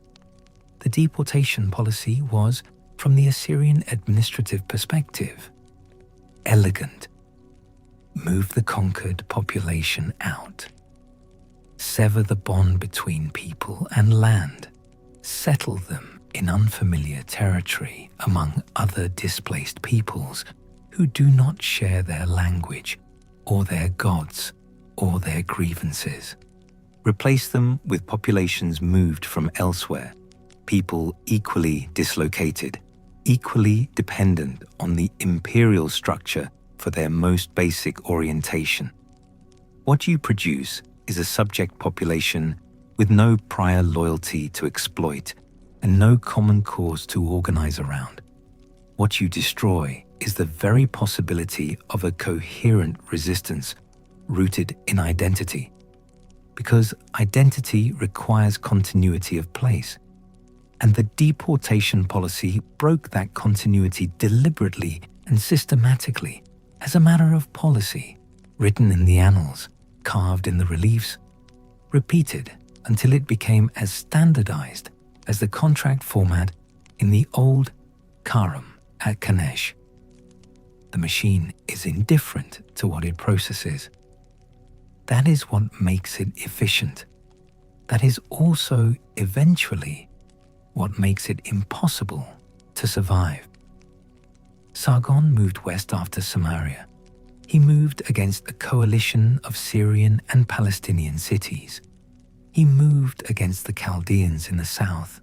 The deportation policy was, from the Assyrian administrative perspective, elegant. Move the conquered population out. Sever the bond between people and land. Settle them in unfamiliar territory among other displaced peoples who do not share their language or their gods or their grievances. Replace them with populations moved from elsewhere, people equally dislocated, equally dependent on the imperial structure for their most basic orientation. What you produce is a subject population with no prior loyalty to exploit and no common cause to organize around. What you destroy is the very possibility of a coherent resistance rooted in identity, because identity requires continuity of place, and the deportation policy broke that continuity deliberately and systematically as a matter of policy, written in the annals, carved in the reliefs, repeated until it became as standardized as the contract format in the old Karam at Kanesh. The machine is indifferent to what it processes. That is what makes it efficient. That is also, eventually, what makes it impossible to survive. Sargon moved west after Samaria. He moved against a coalition of Syrian and Palestinian cities. He moved against the Chaldeans in the south.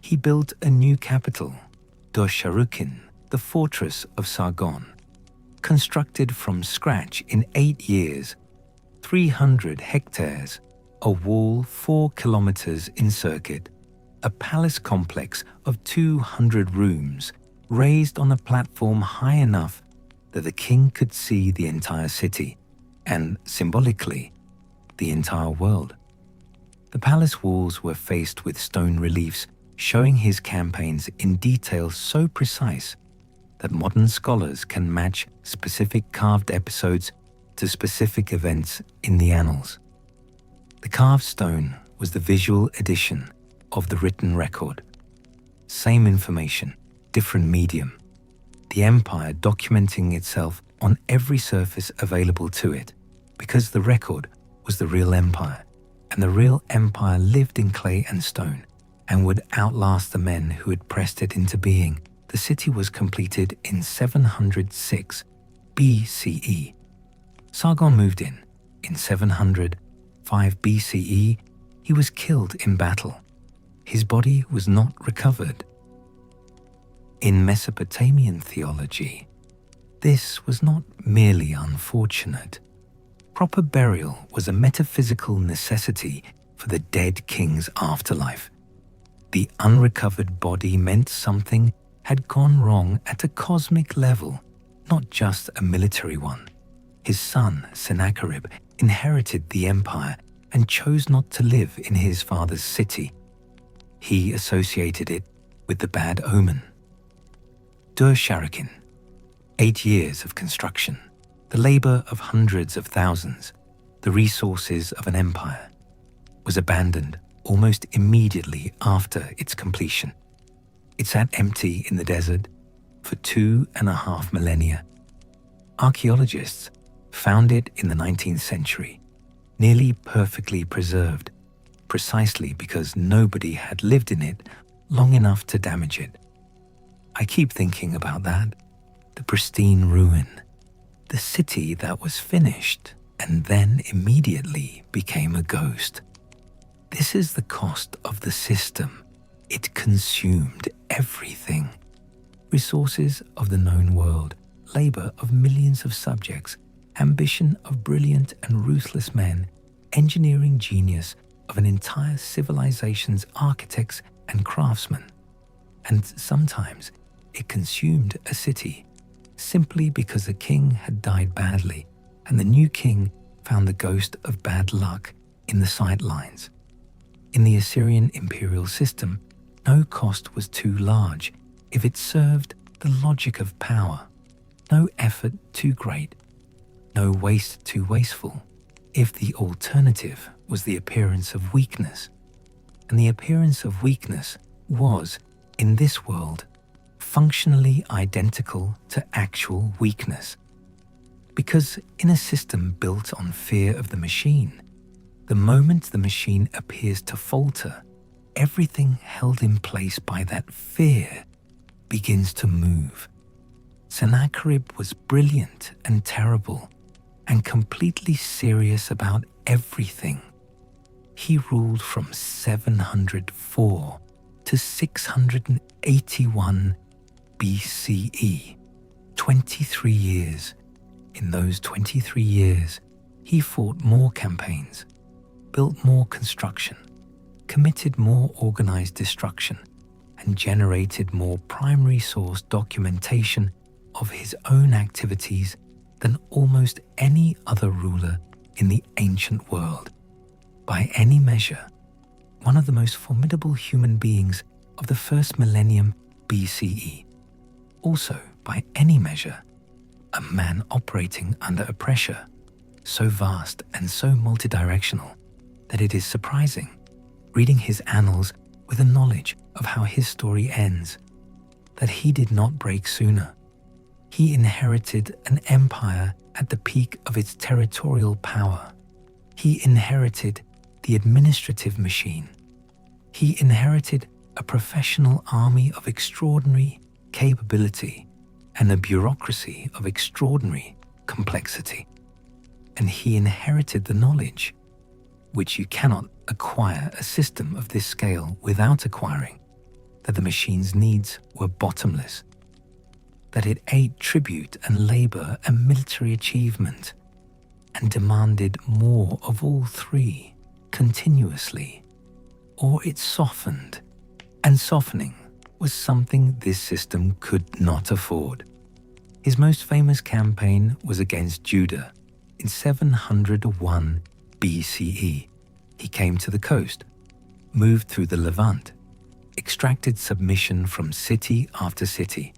He built a new capital, Dosharukin, the fortress of Sargon, constructed from scratch in 8 years, 300 hectares, a wall 4 kilometers in circuit, a palace complex of 200 rooms raised on a platform high enough that the king could see the entire city and, symbolically, the entire world. The palace walls were faced with stone reliefs showing his campaigns in detail so precise that modern scholars can match specific carved episodes to specific events in the annals. The carved stone was the visual edition of the written record. Same information, different medium. The empire documenting itself on every surface available to it, because the record was the real empire, and the real empire lived in clay and stone, and would outlast the men who had pressed it into being. The city was completed in 706 BCE. Sargon moved in 705 BCE. He was killed in battle. His body was not recovered. In Mesopotamian theology, this was not merely unfortunate. Proper burial was a metaphysical necessity for the dead king's afterlife. The unrecovered body meant something had gone wrong at a cosmic level, not just a military one. His son, Sennacherib, inherited the empire and chose not to live in his father's city. He associated it with the bad omen. Dur-Sharakin, 8 years of construction, the labor of hundreds of thousands, the resources of an empire, was abandoned almost immediately after its completion. It sat empty in the desert for 2.5 millennia. Archaeologists found it in the 19th century, nearly perfectly preserved, precisely because nobody had lived in it long enough to damage it. I keep thinking about that, the pristine ruin, the city that was finished and then immediately became a ghost. This is the cost of the system. It consumed everything. Resources of the known world, labor of millions of subjects, ambition of brilliant and ruthless men, engineering genius of an entire civilization's architects and craftsmen. And sometimes it consumed a city simply because the king had died badly and the new king found the ghost of bad luck in the sidelines. In the Assyrian Imperial system, no cost was too large if it served the logic of power, no effort too great, no waste too wasteful, if the alternative was the appearance of weakness. And the appearance of weakness was, in this world, functionally identical to actual weakness. Because in a system built on fear of the machine, the moment the machine appears to falter, everything held in place by that fear begins to move. Sennacherib was brilliant and terrible and completely serious about everything. He ruled from 704 to 681 BCE, 23 years. In those 23 years, he fought more campaigns, built more construction, committed more organized destruction, and generated more primary source documentation of his own activities than almost any other ruler in the ancient world. By any measure, one of the most formidable human beings of the first millennium BCE. Also, by any measure, a man operating under a pressure so vast and so multidirectional that it is surprising, reading his annals with a knowledge of how his story ends, that he did not break sooner. He inherited an empire at the peak of its territorial power. He inherited the administrative machine. He inherited a professional army of extraordinary capability and a bureaucracy of extraordinary complexity. And he inherited the knowledge, which you cannot acquire a system of this scale without acquiring, that the machine's needs were bottomless, that it ate tribute and labor and military achievement, and demanded more of all three continuously, or it softened, and softening was something this system could not afford. His most famous campaign was against Judah in 701 BCE. He came to the coast, moved through the Levant, extracted submission from city after city,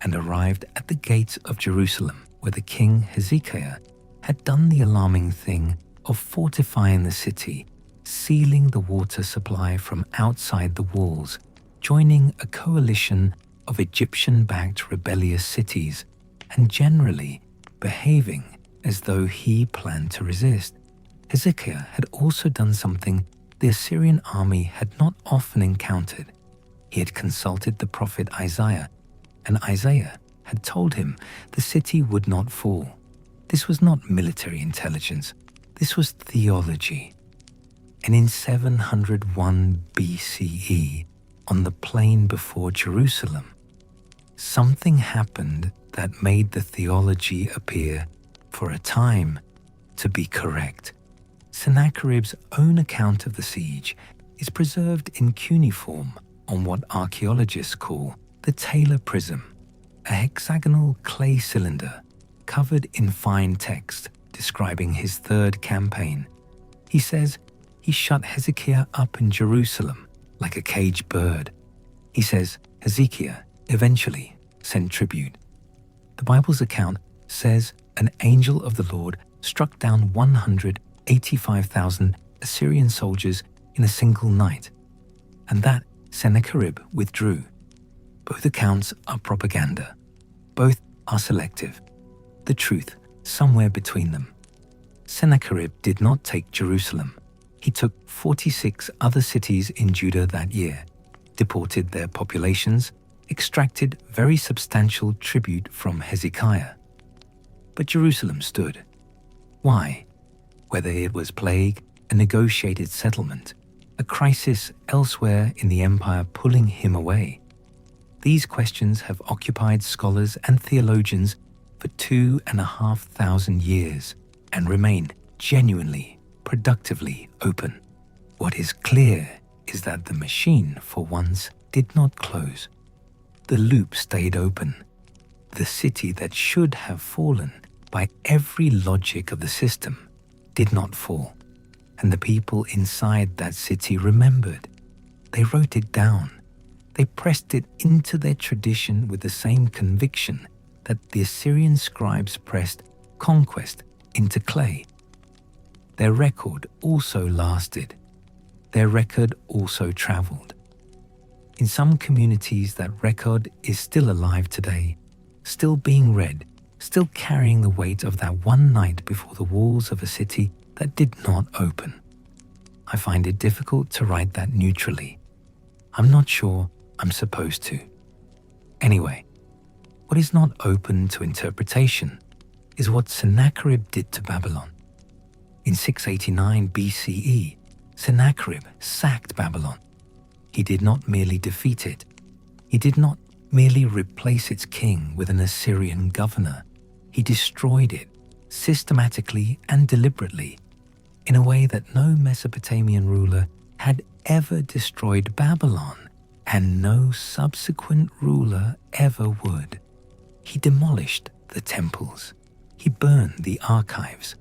and arrived at the gates of Jerusalem, where the king Hezekiah had done the alarming thing of fortifying the city, sealing the water supply from outside the walls, joining a coalition of Egyptian-backed rebellious cities and generally behaving as though he planned to resist. Hezekiah had also done something the Assyrian army had not often encountered. He had consulted the prophet Isaiah, and Isaiah had told him the city would not fall. This was not military intelligence, this was theology. And in 701 BCE, on the plain before Jerusalem, something happened that made the theology appear, for a time, to be correct. Sennacherib's own account of the siege is preserved in cuneiform on what archaeologists call the Taylor prism, a hexagonal clay cylinder covered in fine text describing his third campaign. He says he shut Hezekiah up in Jerusalem like a caged bird. He says Hezekiah eventually sent tribute. The Bible's account says an angel of the Lord struck down 185,000 Assyrian soldiers in a single night, and that Sennacherib withdrew. Both accounts are propaganda. Both are selective. The truth somewhere between them. Sennacherib did not take Jerusalem. He took 46 other cities in Judah that year, deported their populations, extracted very substantial tribute from Hezekiah. But Jerusalem stood. Why? Whether it was plague, a negotiated settlement, a crisis elsewhere in the empire pulling him away. These questions have occupied scholars and theologians for 2,500 years and remain genuinely, productively open. What is clear is that the machine, for once, did not close. The loop stayed open. The city that should have fallen by every logic of the system did not fall, and the people inside that city remembered. They wrote it down. They pressed it into their tradition with the same conviction that the Assyrian scribes pressed Conquest into clay. Their record also lasted. Their record also traveled. In some communities, that record is still alive today, still being read, still carrying the weight of that one night before the walls of a city that did not open. I find it difficult to write that neutrally. I'm not sure I'm supposed to. Anyway, what is not open to interpretation is what Sennacherib did to Babylon. In 689 BCE, Sennacherib sacked Babylon. He did not merely defeat it. He did not merely replace its king with an Assyrian governor. He destroyed it, systematically and deliberately, in a way that no Mesopotamian ruler had ever destroyed Babylon, and no subsequent ruler ever would. He demolished the temples. He burned the archives,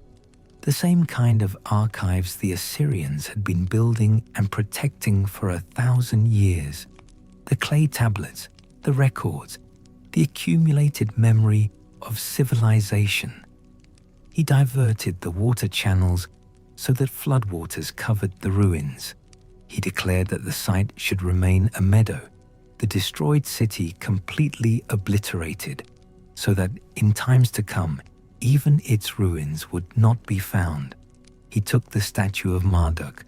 the same kind of archives the Assyrians had been building and protecting for 1,000 years. The clay tablets, the records, the accumulated memory of civilization. He diverted the water channels so that floodwaters covered the ruins. He declared that the site should remain a meadow, the destroyed city completely obliterated, so that in times to come, even its ruins would not be found. He took the statue of Marduk,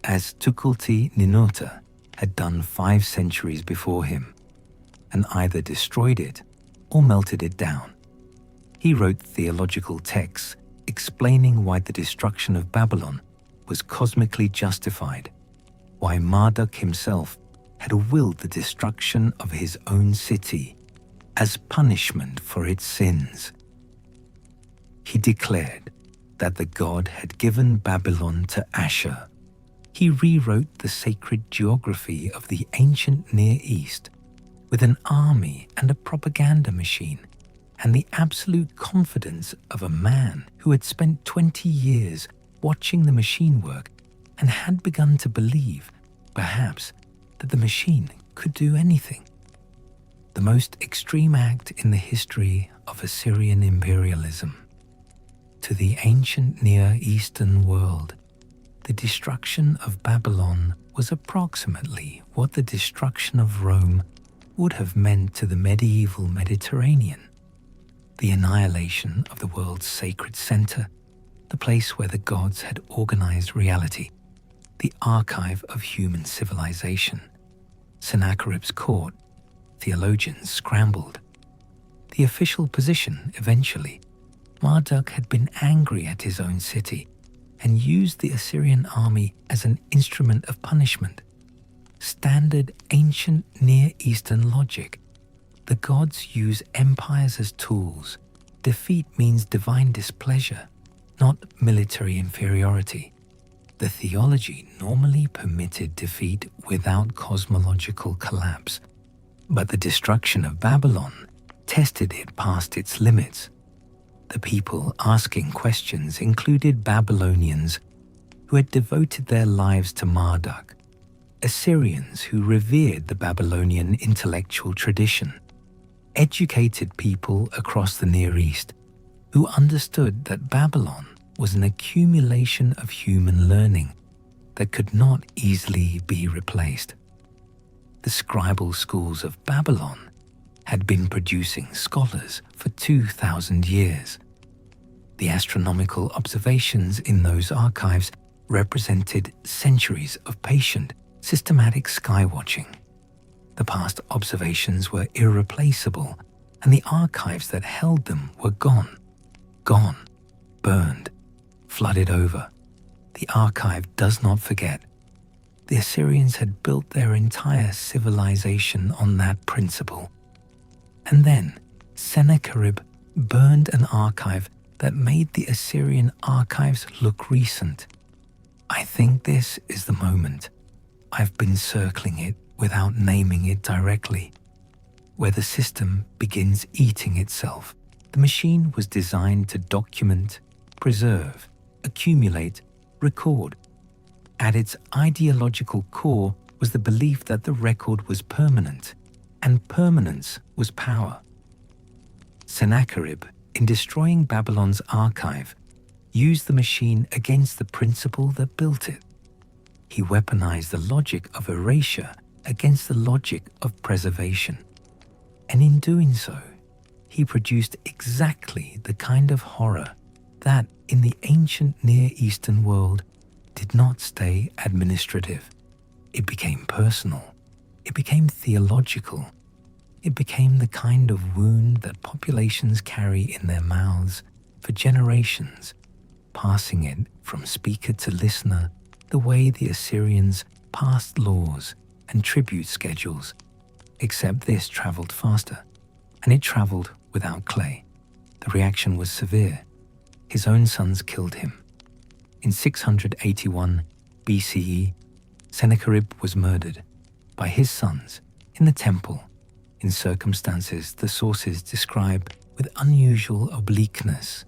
as Tukulti-Ninurta had done 5 centuries before him, and either destroyed it or melted it down. He wrote theological texts explaining why the destruction of Babylon was cosmically justified, why Marduk himself had willed the destruction of his own city as punishment for its sins. He declared that the god had given Babylon to Ashur. He rewrote the sacred geography of the ancient Near East with an army and a propaganda machine, and the absolute confidence of a man who had spent 20 years watching the machine work and had begun to believe, perhaps, that the machine could do anything. The most extreme act in the history of Assyrian imperialism. To the ancient Near Eastern world, the destruction of Babylon was approximately what the destruction of Rome would have meant to the medieval Mediterranean. The annihilation of the world's sacred center, the place where the gods had organized reality, the archive of human civilization. Sennacherib's court, theologians scrambled. The official position, eventually, Marduk had been angry at his own city and used the Assyrian army as an instrument of punishment. Standard ancient Near Eastern logic. The gods use empires as tools. Defeat means divine displeasure, not military inferiority. The theology normally permitted defeat without cosmological collapse, but the destruction of Babylon tested it past its limits. The people asking questions included Babylonians who had devoted their lives to Marduk, Assyrians who revered the Babylonian intellectual tradition, educated people across the Near East who understood that Babylon was an accumulation of human learning that could not easily be replaced. The scribal schools of Babylon had been producing scholars for 2,000 years. The astronomical observations in those archives represented centuries of patient, systematic skywatching. The past observations were irreplaceable, and the archives that held them were gone, burned, flooded over. The archive does not forget. The Assyrians had built their entire civilization on that principle. And then Sennacherib burned an archive that made the Assyrian archives look recent. I think this is the moment. I've been circling it without naming it directly, where the system begins eating itself. The machine was designed to document, preserve, accumulate, record. At its ideological core was the belief that the record was permanent, and permanence was power. Sennacherib, in destroying Babylon's archive, used the machine against the principle that built it. He weaponized the logic of erasure against the logic of preservation. And in doing so, he produced exactly the kind of horror that, in the ancient Near Eastern world, did not stay administrative. It became personal. It became theological. It became the kind of wound that populations carry in their mouths for generations, passing it from speaker to listener the way the Assyrians passed laws and tribute schedules, except this traveled faster, and it traveled without clay. The reaction was severe. His own sons killed him. In 681 BCE, Sennacherib was murdered by his sons in the temple in circumstances the sources describe with unusual obliqueness,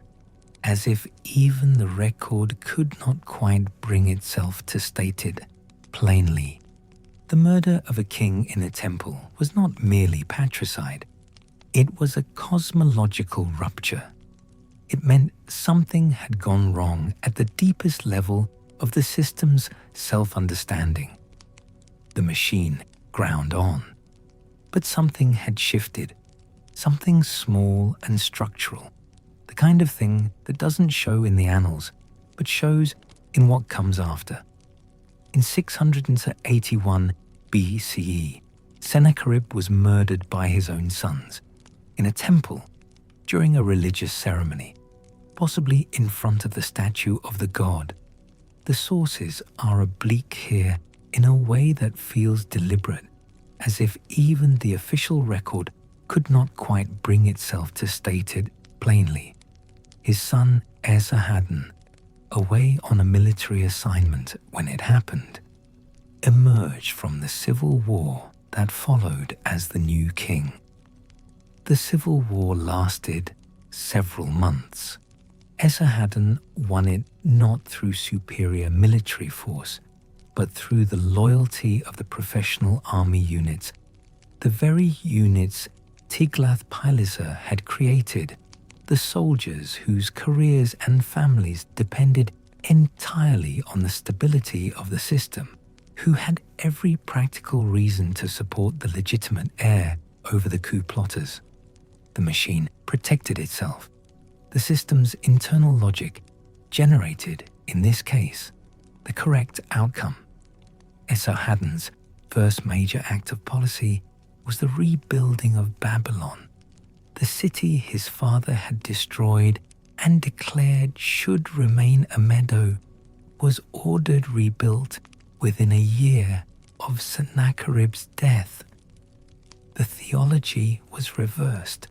as if even the record could not quite bring itself to state it plainly. The murder of a king in a temple was not merely patricide. It was a cosmological rupture. It meant something had gone wrong at the deepest level of the system's self-understanding. The machine ground on, but something had shifted, something small and structural, the kind of thing that doesn't show in the annals, but shows in what comes after. In 681 BCE, Sennacherib was murdered by his own sons in a temple during a religious ceremony, possibly in front of the statue of the god. The sources are oblique here in a way that feels deliberate, as if even the official record could not quite bring itself to state it plainly. His son Esarhaddon, away on a military assignment when it happened, emerged from the civil war that followed as the new king. The civil war lasted several months. Esarhaddon won it not through superior military force, but through the loyalty of the professional army units, the very units Tiglath-Pileser had created, the soldiers whose careers and families depended entirely on the stability of the system. who had every practical reason to support the legitimate heir over the coup plotters. The machine protected itself. The system's internal logic generated, in this case, the correct outcome. Esarhaddon's first major act of policy was the rebuilding of Babylon. The city his father had destroyed and declared should remain a meadow was ordered rebuilt within a year of Sennacherib's death. The theology was reversed,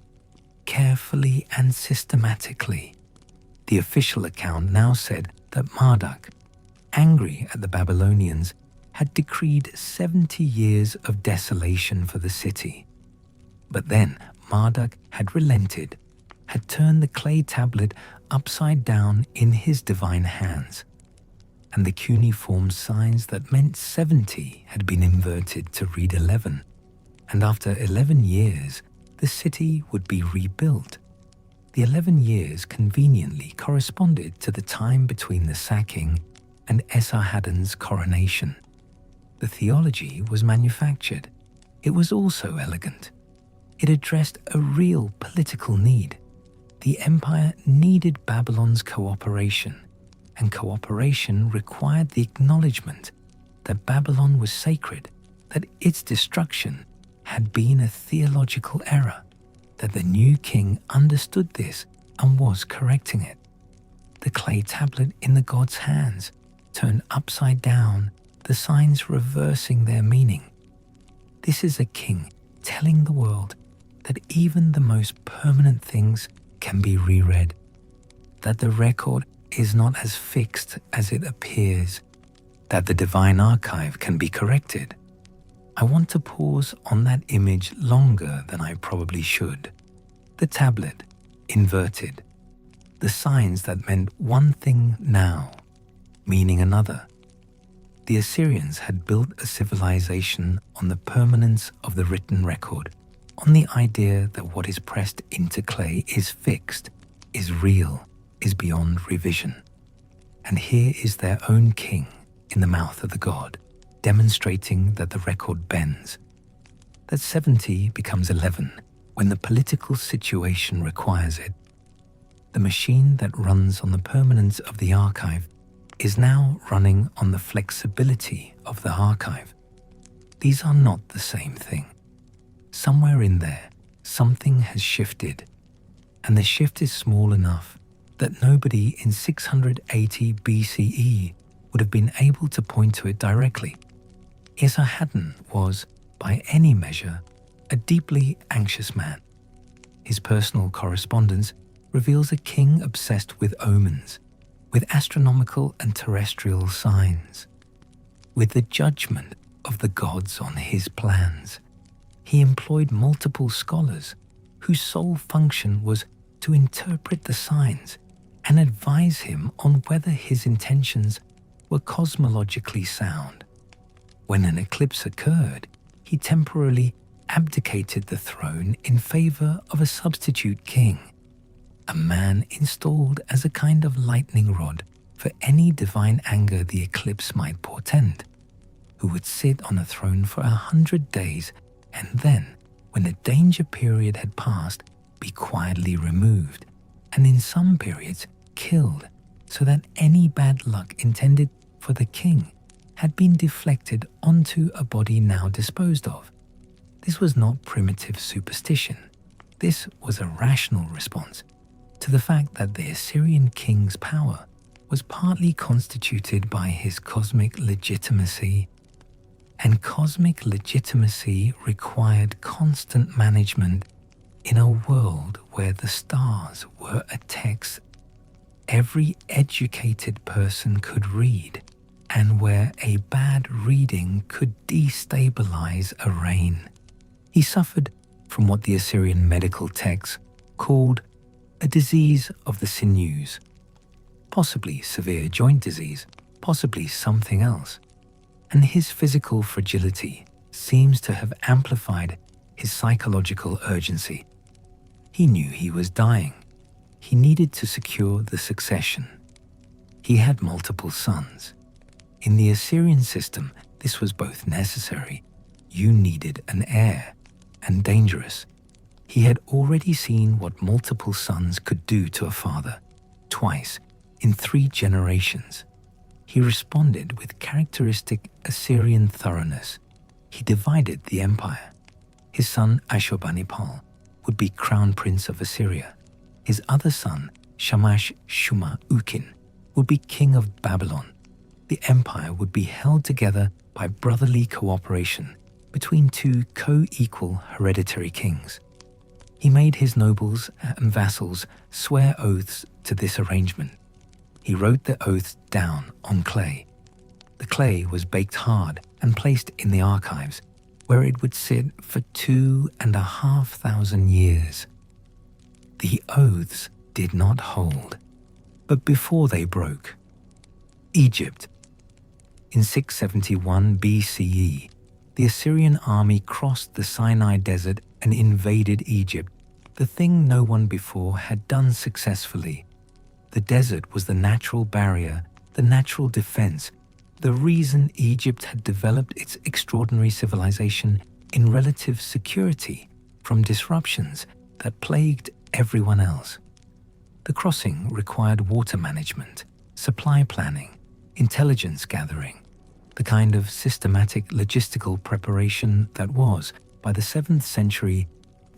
carefully and systematically. The official account now said that Marduk, angry at the Babylonians, had decreed 70 years of desolation for the city. But then Marduk had relented, had turned the clay tablet upside down in his divine hands, and the cuneiform signs that meant 70 had been inverted to read 11, and after 11 years the city would be rebuilt. The 11 years conveniently corresponded to the time between the sacking and Esarhaddon's coronation. The theology was manufactured. It was also elegant. It addressed a real political need. The empire needed Babylon's cooperation, and cooperation required the acknowledgement that Babylon was sacred, that its destruction had been a theological error, that the new king understood this and was correcting it. The clay tablet in the god's hands turned upside down, the signs reversing their meaning. This is a king telling the world that even the most permanent things can be reread, that the record is not as fixed as it appears, that the divine archive can be corrected. I want to pause on that image longer than I probably should. The tablet, inverted. The signs that meant one thing now, meaning another. The Assyrians had built a civilization on the permanence of the written record, on the idea that what is pressed into clay is fixed, is real, is beyond revision. And here is their own king in the mouth of the god, demonstrating that the record bends, that 70 becomes 11 when the political situation requires it. The machine that runs on the permanence of the archive is now running on the flexibility of the archive. These are not the same thing. Somewhere in there, something has shifted, and the shift is small enough that nobody in 680 BCE would have been able to point to it directly. Esarhaddon was, by any measure, a deeply anxious man. His personal correspondence reveals a king obsessed with omens, with astronomical and terrestrial signs, with the judgment of the gods on his plans. He employed multiple scholars whose sole function was to interpret the signs and advise him on whether his intentions were cosmologically sound. When an eclipse occurred, he temporarily abdicated the throne in favor of a substitute king, a man installed as a kind of lightning rod for any divine anger the eclipse might portend, who would sit on a throne for 100 days and then, when the danger period had passed, be quietly removed, and in some periods killed, so that any bad luck intended for the king had been deflected onto a body now disposed of. This was not primitive superstition. This was a rational response to the fact that the Assyrian king's power was partly constituted by his cosmic legitimacy, and cosmic legitimacy required constant management in a world where the stars were a text every educated person could read, and where a bad reading could destabilize a reign. He suffered from what the Assyrian medical texts called a disease of the sinews, possibly severe joint disease, possibly something else, and his physical fragility seems to have amplified his psychological urgency. He knew he was dying. He needed to secure the succession. He had multiple sons. In the Assyrian system, This was both necessary, you needed an heir, and dangerous. He had already seen what multiple sons could do to a father, twice, in 3 generations. He responded with characteristic Assyrian thoroughness. He divided the empire. His son Ashurbanipal would be crown prince of Assyria. His other son, Shamash-Shuma-Ukin, would be king of Babylon. The empire would be held together by brotherly cooperation between 2 co-equal hereditary kings. He made his nobles and vassals swear oaths to this arrangement. He wrote the oaths down on clay. The clay was baked hard and placed in the archives, where it would sit for 2,500 years. The oaths did not hold, but before they broke, Egypt. In 671 BCE, the Assyrian army crossed the Sinai Desert and invaded Egypt, the thing no one before had done successfully. The desert was the natural barrier, the natural defense, the reason Egypt had developed its extraordinary civilization in relative security from disruptions that plagued everyone else. The crossing required water management, supply planning, intelligence gathering, the kind of systematic logistical preparation that was, by the 7th century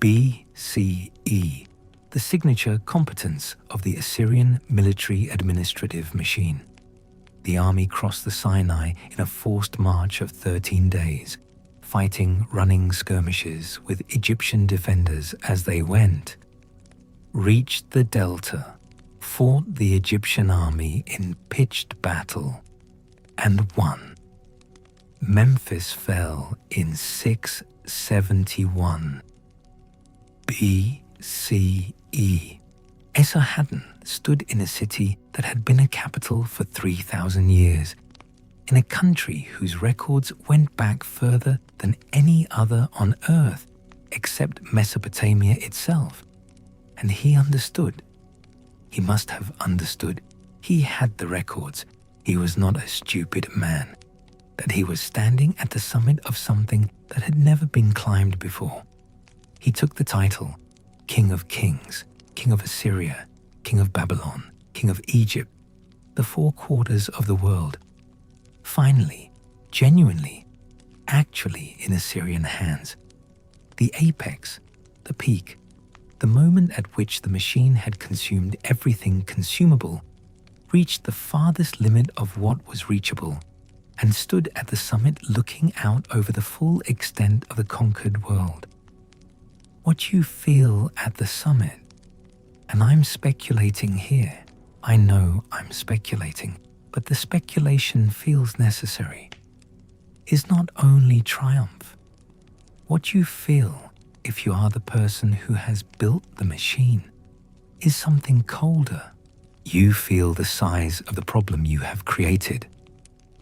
BCE, the signature competence of the Assyrian military administrative machine. The army crossed the Sinai in a forced march of 13 days, fighting running skirmishes with Egyptian defenders as they went. Reached the delta, fought the Egyptian army in pitched battle, and won. Memphis fell in 671 BCE. Esarhaddon stood in a city that had been a capital for 3,000 years, in a country whose records went back further than any other on earth except Mesopotamia itself. And he understood. He must have understood. He had the records. He was not a stupid man. That he was standing at the summit of something that had never been climbed before. He took the title, King of Kings, King of Assyria, King of Babylon, King of Egypt, the 4 quarters of the world. Finally, genuinely, actually in Assyrian hands. The apex, the peak, the moment at which the machine had consumed everything consumable, reached the farthest limit of what was reachable, and stood at the summit looking out over the full extent of the conquered world. What you feel at the summit, and I'm speculating here, I know I'm speculating, but the speculation feels necessary, is not only triumph. What you feel, if you are the person who has built the machine, is something colder. You feel the size of the problem you have created.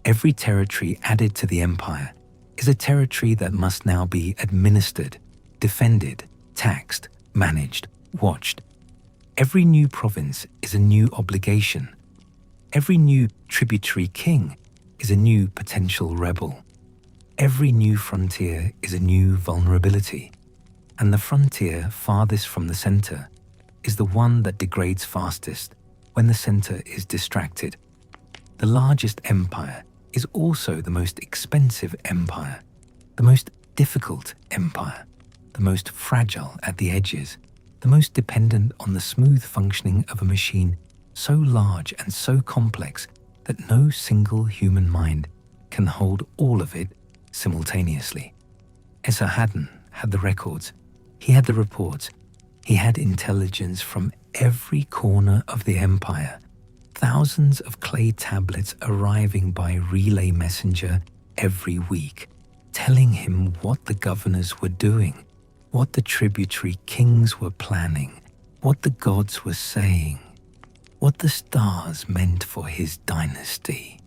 Every territory added to the empire is a territory that must now be administered, defended, taxed, managed, watched. Every new province is a new obligation. Every new tributary king is a new potential rebel. Every new frontier is a new vulnerability. And the frontier farthest from the center is the one that degrades fastest when the center is distracted. The largest empire is also the most expensive empire, the most difficult empire, the most fragile at the edges, the most dependent on the smooth functioning of a machine so large and so complex that no single human mind can hold all of it simultaneously. Esarhaddon had the records, he had the reports, he had intelligence from every corner of the empire. Thousands of clay tablets arriving by relay messenger every week, telling him what the governors were doing, what the tributary kings were planning, what the gods were saying, what the stars meant for his dynasty.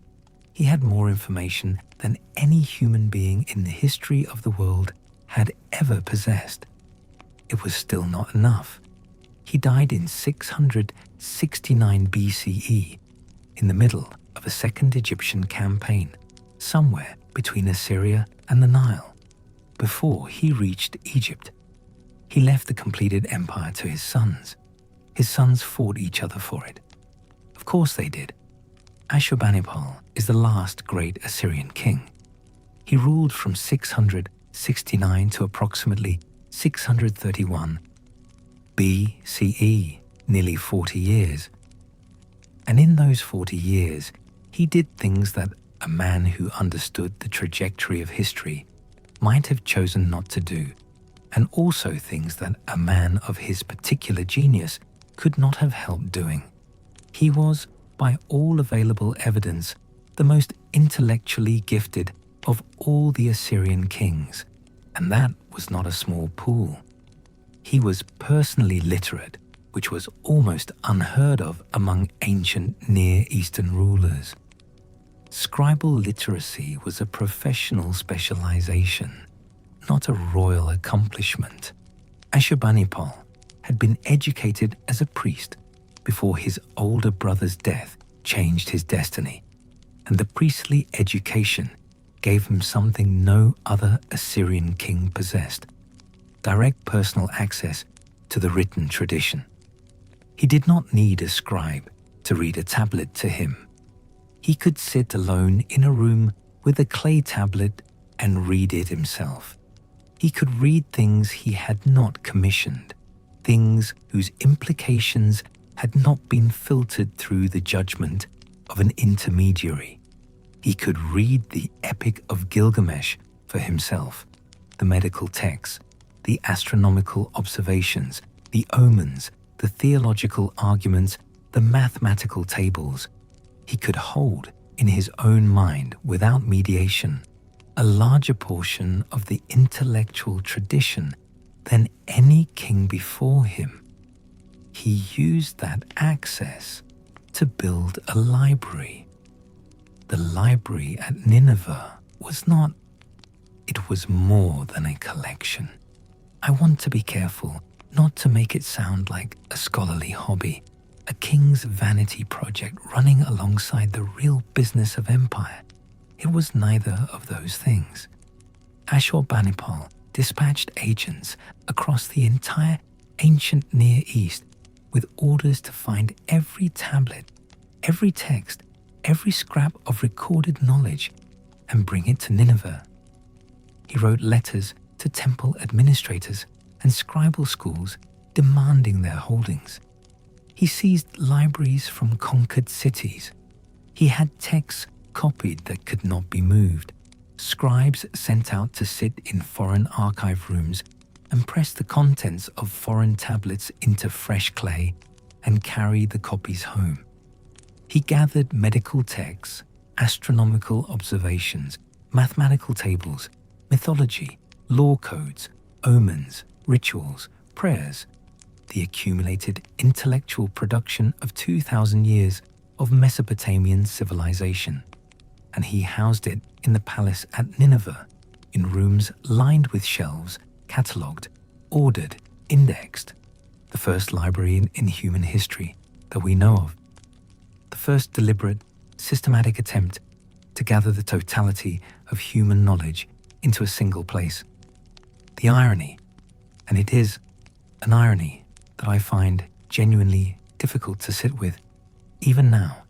He had more information than any human being in the history of the world had ever possessed. It was still not enough. He died in 669 BCE, in the middle of a second Egyptian campaign, somewhere between Assyria and the Nile before he reached Egypt. He left the completed empire to his sons. His sons fought each other for it. Of course they did. Ashurbanipal is the last great Assyrian king. He ruled from 669 to approximately 631 BCE, nearly 40 years. And in those 40 years, he did things that a man who understood the trajectory of history might have chosen not to do, and also things that a man of his particular genius could not have helped doing. He was, by all available evidence, the most intellectually gifted of all the Assyrian kings, and that was not a small pool. He was personally literate, which was almost unheard of among ancient Near Eastern rulers. Scribal literacy was a professional specialization, not a royal accomplishment. Ashurbanipal had been educated as a priest before his older brother's death changed his destiny, and the priestly education gave him something no other Assyrian king possessed: direct personal access to the written tradition. He did not need a scribe to read a tablet to him. He could sit alone in a room with a clay tablet and read it himself. He could read things he had not commissioned, things whose implications had not been filtered through the judgment of an intermediary. He could read the Epic of Gilgamesh for himself, the medical texts, the astronomical observations, the omens, the theological arguments, the mathematical tables. He could hold in his own mind, without mediation, a larger portion of the intellectual tradition than any king before him. He used that access to build a library. The library at Nineveh was not, it was more than a collection. I want to be careful not to make it sound like a scholarly hobby, a king's vanity project running alongside the real business of empire. It was neither of those things. Ashurbanipal dispatched agents across the entire ancient Near East with orders to find every tablet, every text, every scrap of recorded knowledge and bring it to Nineveh. He wrote letters to temple administrators and scribal schools demanding their holdings. He seized libraries from conquered cities. He had texts copied that could not be moved, scribes sent out to sit in foreign archive rooms and press the contents of foreign tablets into fresh clay and carry the copies home. He gathered medical texts, astronomical observations, mathematical tables, mythology, law codes, omens, rituals, prayers, the accumulated intellectual production of 2,000 years of Mesopotamian civilization, and he housed it in the palace at Nineveh, in rooms lined with shelves, catalogued, ordered, indexed, the first library in human history that we know of, the first deliberate, systematic attempt to gather the totality of human knowledge into a single place. The irony, and it is an irony that I find genuinely difficult to sit with, even now,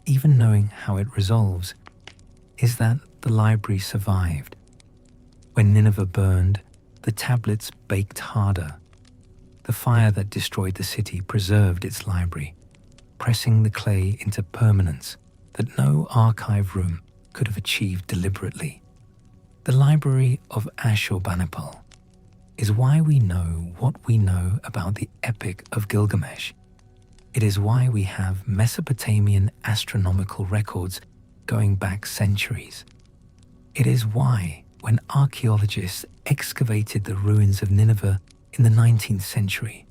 even knowing how it resolves, is that the library survived. When Nineveh burned, the tablets baked harder. The fire that destroyed the city preserved its library, pressing the clay into permanence that no archive room could have achieved deliberately. The library of Ashurbanipal is why we know what we know about the Epic of Gilgamesh. It is why we have Mesopotamian astronomical records going back centuries. It is why, when archaeologists excavated the ruins of Nineveh in the 19th century,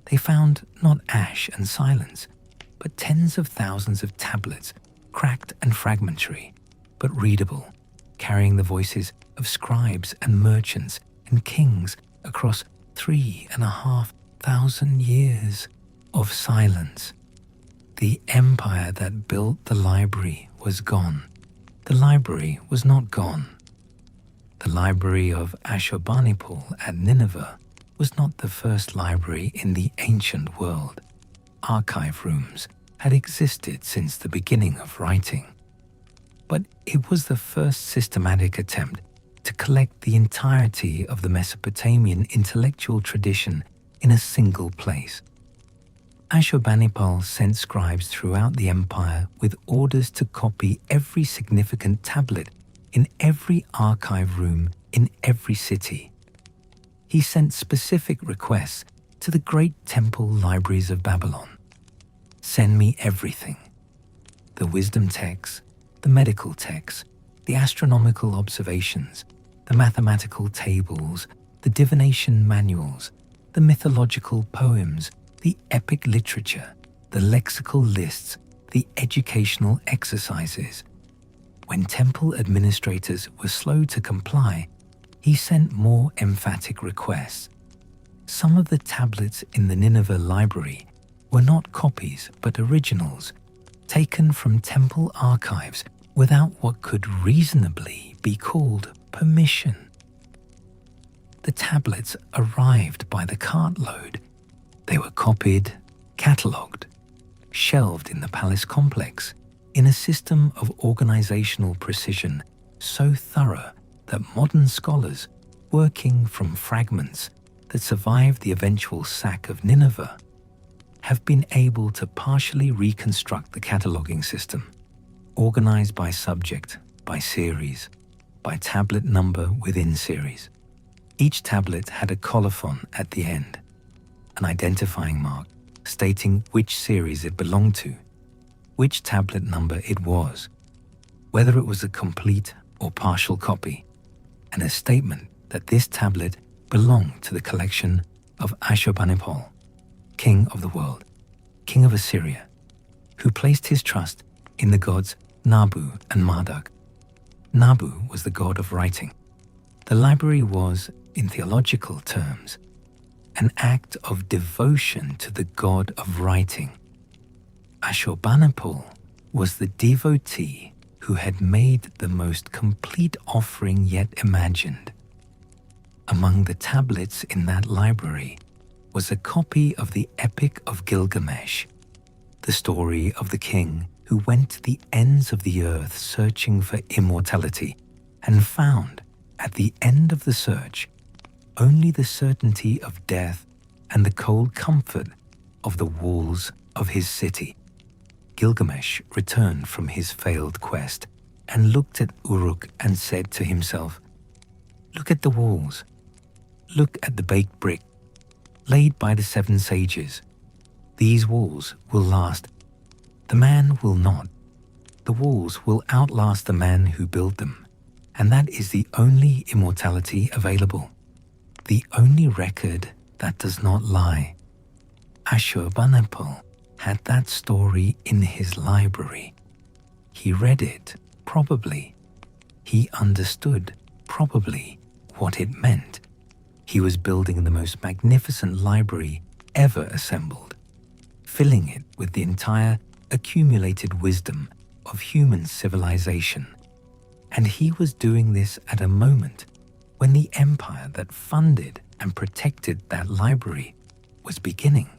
they found not ash and silence, but tens of thousands of tablets, cracked and fragmentary, but readable, carrying the voices of scribes and merchants and kings across 3,500 years of silence. The empire that built the library was gone. the library was not gone. The library of Ashurbanipal at Nineveh was not the first library in the ancient world. Archive rooms had existed since the beginning of writing, but it was the first systematic attempt to collect the entirety of the Mesopotamian intellectual tradition in a single place. Ashurbanipal sent scribes throughout the empire with orders to copy every significant tablet in every archive room in every city. He sent specific requests to the great temple libraries of Babylon. Send me everything. The wisdom texts, the medical texts, the astronomical observations, the mathematical tables, the divination manuals, the mythological poems, the epic literature, the lexical lists, the educational exercises. When temple administrators were slow to comply, he sent more emphatic requests. Some of the tablets in the Nineveh library were not copies but originals, taken from temple archives without what could reasonably be called permission. The tablets arrived by the cartload. They were copied, catalogued, shelved in the palace complex in a system of organizational precision so thorough that modern scholars, working from fragments that survived the eventual sack of Nineveh, have been able to partially reconstruct the cataloging system, organized by subject, by series, by tablet number within series. Each tablet had a colophon at the end, an identifying mark stating which series it belonged to, which tablet number it was, whether it was a complete or partial copy, and a statement that this tablet belonged to the collection of Ashurbanipal, king of the world, king of Assyria, who placed his trust in the gods Nabu and Marduk. Nabu was the god of writing. The library was, in theological terms, an act of devotion to the god of writing. Ashurbanipal was the devotee who had made the most complete offering yet imagined. Among the tablets in that library was a copy of the Epic of Gilgamesh, the story of the king who went to the ends of the earth searching for immortality and found, at the end of the search, only the certainty of death and the cold comfort of the walls of his city. Gilgamesh returned from his failed quest and looked at Uruk and said to himself, "Look at the walls. Look at the baked brick laid by the 7 sages. These walls will last. The man will not. The walls will outlast the man who built them, and that is the only immortality available, the only record that does not lie." Ashurbanipal had that story in his library. He read it, probably. He understood, probably, what it meant. He was building the most magnificent library ever assembled, filling it with the entire accumulated wisdom of human civilization. And he was doing this at a moment when the empire that funded and protected that library was beginning,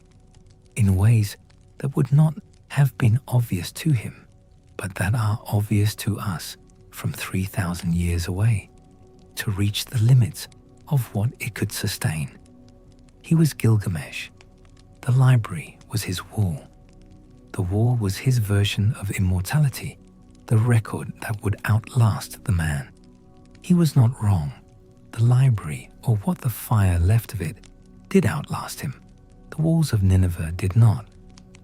in ways that would not have been obvious to him, but that are obvious to us from 3,000 years away, to reach the limits of what it could sustain. He was Gilgamesh. The library was his wall. The wall was his version of immortality, the record that would outlast the man. He was not wrong. The library, or what the fire left of it, did outlast him. The walls of Nineveh did not.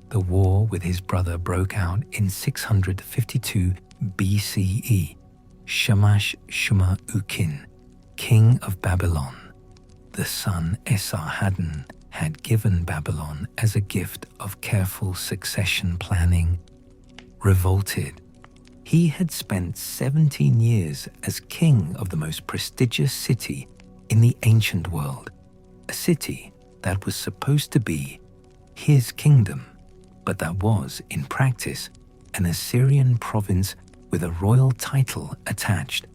The war with his brother broke out in 652 BCE. Shamash-Shuma-Ukin, king of Babylon, the son Esarhaddon, had given Babylon as a gift of careful succession planning, revolted. He had spent 17 years as king of the most prestigious city in the ancient world, a city that was supposed to be his kingdom, but that was, in practice, an Assyrian province with a royal title attached.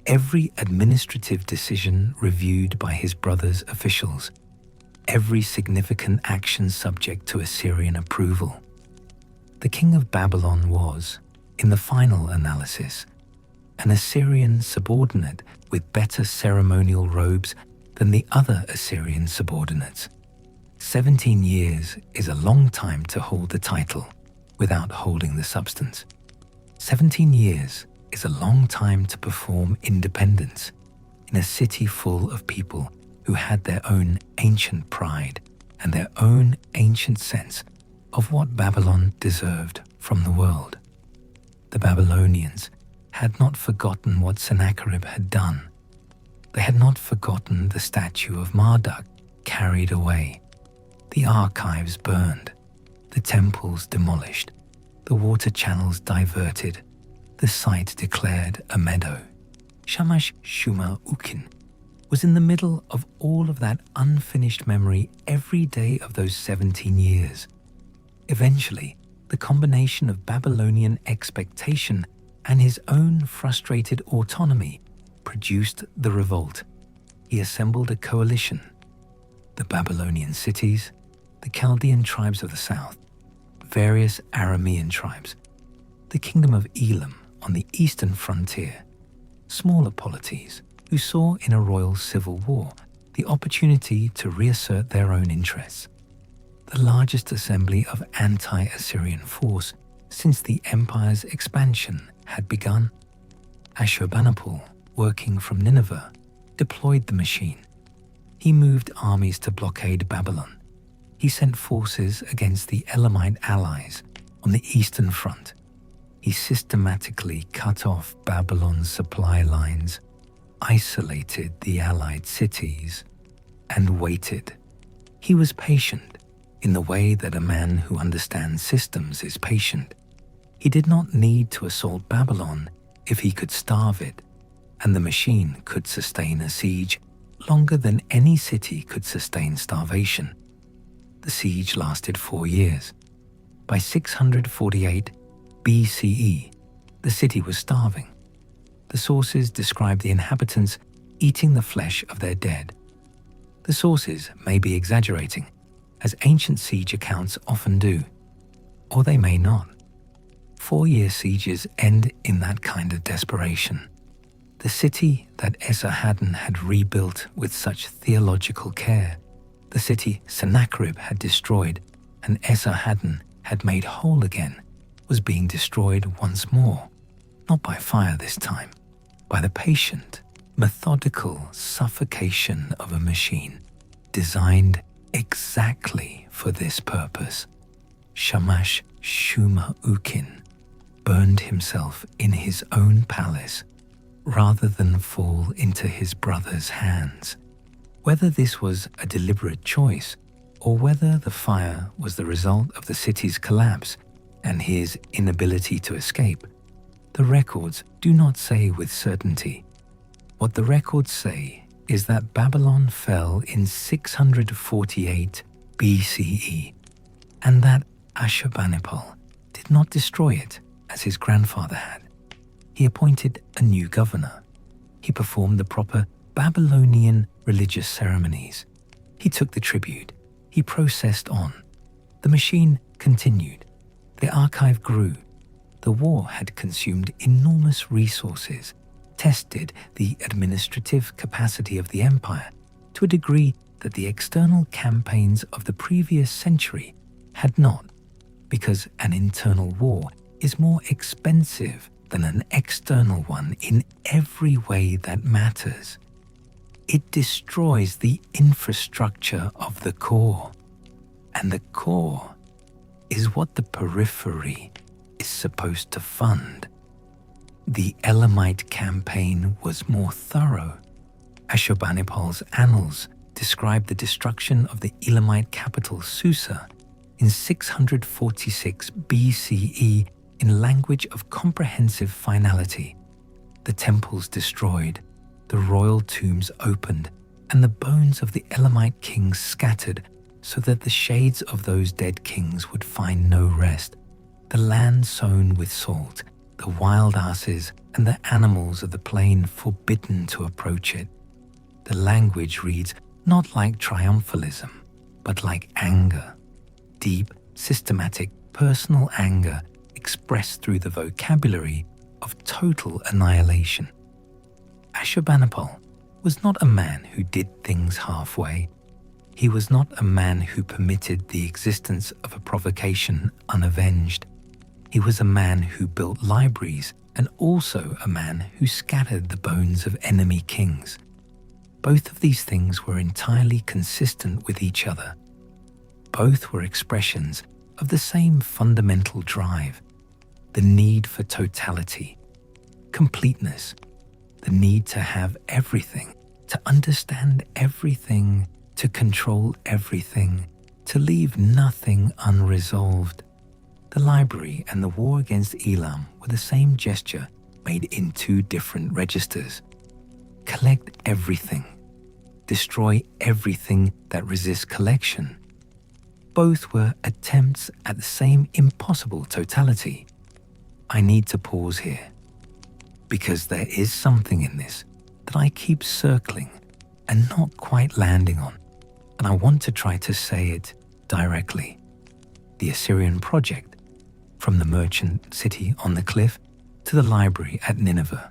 Every administrative decision reviewed by his brother's officials. Every significant action subject to Assyrian approval. The king of Babylon was, in the final analysis, an Assyrian subordinate with better ceremonial robes than the other Assyrian subordinates. 17 years is a long time to hold the title without holding the substance. 17 years is a long time to perform independence in a city full of people who had their own ancient pride and their own ancient sense of what Babylon deserved from the world. The Babylonians had not forgotten what Sennacherib had done. They had not forgotten the statue of Marduk carried away, the archives burned, the temples demolished, the water channels diverted, the site declared a meadow. Shamash-shuma-ukin was in the middle of all of that unfinished memory every day of those 17 years. Eventually, the combination of Babylonian expectation and his own frustrated autonomy produced the revolt. He assembled a coalition. The Babylonian cities, the Chaldean tribes of the south, various Aramean tribes, the kingdom of Elam on the eastern frontier, smaller polities who saw in a royal civil war the opportunity to reassert their own interests. The largest assembly of anti-Assyrian force since the empire's expansion had begun. Ashurbanipal, working from Nineveh, deployed the machine. He moved armies to blockade Babylon. He sent forces against the Elamite allies on the eastern front. He systematically cut off Babylon's supply lines, isolated the allied cities, and waited. He was patient in the way that a man who understands systems is patient. He did not need to assault Babylon if he could starve it, and the machine could sustain a siege longer than any city could sustain starvation. The siege lasted 4 years. By 648 BCE, the city was starving. The sources describe the inhabitants eating the flesh of their dead. The sources may be exaggerating, as ancient siege accounts often do, or they may not. 4-year sieges end in that kind of desperation. The city that Esarhaddon had rebuilt with such theological care, the city Sennacherib had destroyed and Esarhaddon had made whole again, was being destroyed once more, not by fire this time, by the patient, methodical suffocation of a machine designed exactly for this purpose. Shamash-shuma-ukin burned himself in his own palace rather than fall into his brother's hands. Whether this was a deliberate choice or whether the fire was the result of the city's collapse and his inability to escape, the records do not say with certainty. What the records say is that Babylon fell in 648 BCE, and that Ashurbanipal did not destroy it as his grandfather had. He appointed a new governor. He performed the proper Babylonian religious ceremonies. He took the tribute. He processed on. The machine continued. The archive grew. The war had consumed enormous resources, tested the administrative capacity of the empire to a degree that the external campaigns of the previous century had not, because an internal war is more expensive than an external one in every way that matters. It destroys the infrastructure of the core, and the core is what the periphery is supposed to fund. The Elamite campaign was more thorough. Ashurbanipal's annals describe the destruction of the Elamite capital Susa in 646 BCE in language of comprehensive finality. The temples destroyed, the royal tombs opened, and the bones of the Elamite kings scattered so that the shades of those dead kings would find no rest. The land sown with salt the wild asses and the animals of the plain forbidden to approach it. The language reads not like triumphalism, but like anger, deep, systematic, personal anger expressed through the vocabulary of total annihilation. Ashurbanipal was not a man who did things halfway. He was not a man who permitted the existence of a provocation unavenged. He was a man who built libraries and also a man who scattered the bones of enemy kings. Both of these things were entirely consistent with each other. Both were expressions of the same fundamental drive, the need for totality, completeness, the need to have everything, to understand everything, to control everything, to leave nothing unresolved. The library and the war against Elam were the same gesture made in two different registers. Collect everything. Destroy everything that resists collection. Both were attempts at the same impossible totality. I need to pause here, because there is something in this that I keep circling and not quite landing on, and I want to try to say it directly. The Assyrian project, from the merchant city on the cliff to the library at Nineveh,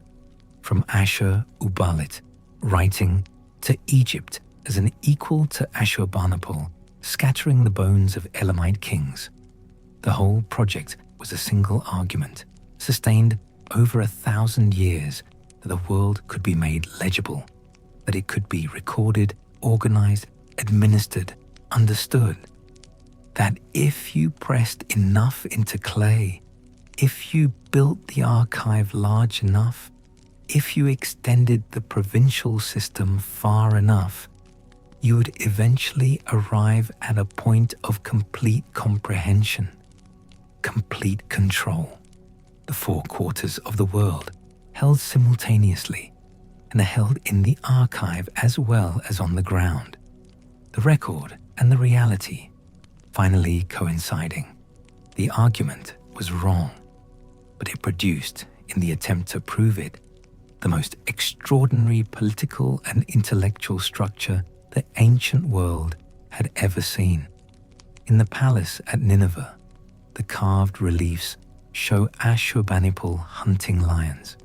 from Ashur-uballit writing to Egypt as an equal to Ashurbanipal, scattering the bones of Elamite kings. The whole project was a single argument, sustained over 1,000 years, that the world could be made legible, that it could be recorded, organized, administered, understood. That if you pressed enough into clay, if you built the archive large enough, if you extended the provincial system far enough, you would eventually arrive at a point of complete comprehension, complete control. The four quarters of the world held simultaneously and are held in the archive as well as on the ground. The record and the reality finally coinciding. The argument was wrong, but it produced, in the attempt to prove it, the most extraordinary political and intellectual structure the ancient world had ever seen. In the palace at Nineveh, the carved reliefs show Ashurbanipal hunting lions.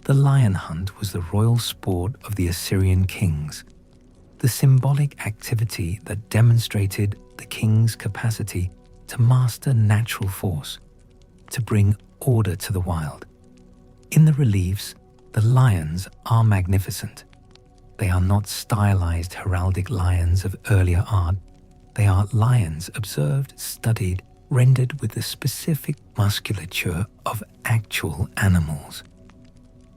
The lion hunt was the royal sport of the Assyrian kings, the symbolic activity that demonstrated the king's capacity to master natural force, to bring order to the wild. In the reliefs, the lions are magnificent. They are not stylized heraldic lions of earlier art. They are lions observed, studied, rendered with the specific musculature of actual animals.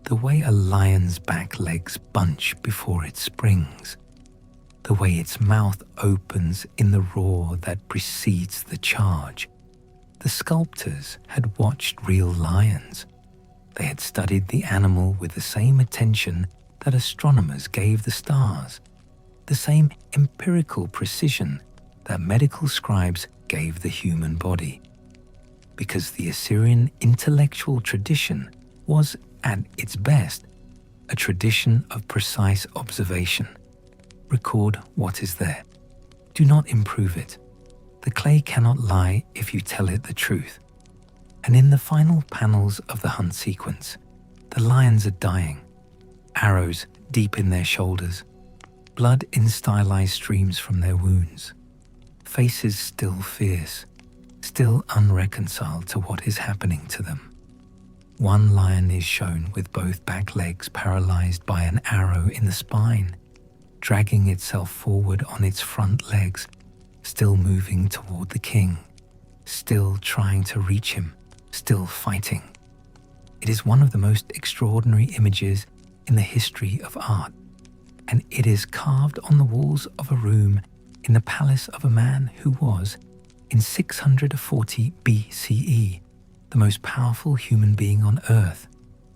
The way a lion's back legs bunch before it springs, the way its mouth opens in the roar that precedes the charge. The sculptors had watched real lions. They had studied the animal with the same attention that astronomers gave the stars, the same empirical precision that medical scribes gave the human body. Because the Assyrian intellectual tradition was, at its best, a tradition of precise observation. Record what is there. Do not improve it. The clay cannot lie if you tell it the truth. And in the final panels of the hunt sequence, the lions are dying, arrows deep in their shoulders, blood in stylized streams from their wounds, faces still fierce, still unreconciled to what is happening to them. One lion is shown with both back legs paralyzed by an arrow in the spine, dragging itself forward on its front legs, still moving toward the king, still trying to reach him, still fighting. It is one of the most extraordinary images in the history of art, and it is carved on the walls of a room in the palace of a man who was, in 640 BCE, the most powerful human being on earth.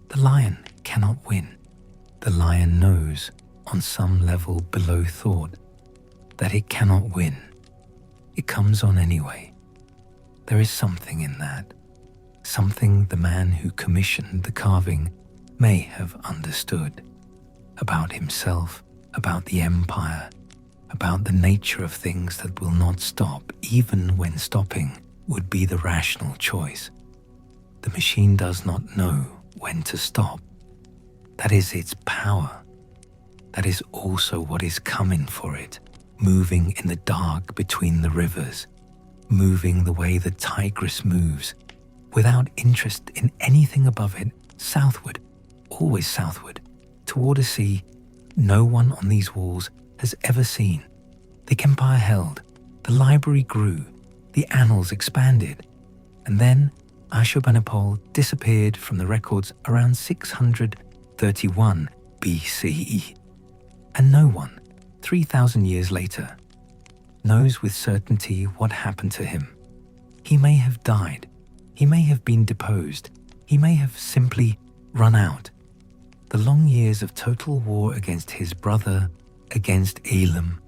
The lion cannot win. The lion knows, on some level below thought, that it cannot win. It comes on anyway. There is something in that, something the man who commissioned the carving may have understood about himself, about the empire, about the nature of things that will not stop, even when stopping would be the rational choice. The machine does not know when to stop. That is its power. That is also what is coming for it, moving in the dark between the rivers, moving the way the Tigris moves, without interest in anything above it, southward, always southward, toward a sea no one on these walls has ever seen. The empire held, the library grew, the annals expanded, and then Ashurbanipal disappeared from the records around 631 BCE. And no one, 3,000 years later, knows with certainty what happened to him. He may have died, he may have been deposed, he may have simply run out. The long years of total war against his brother, against Elam,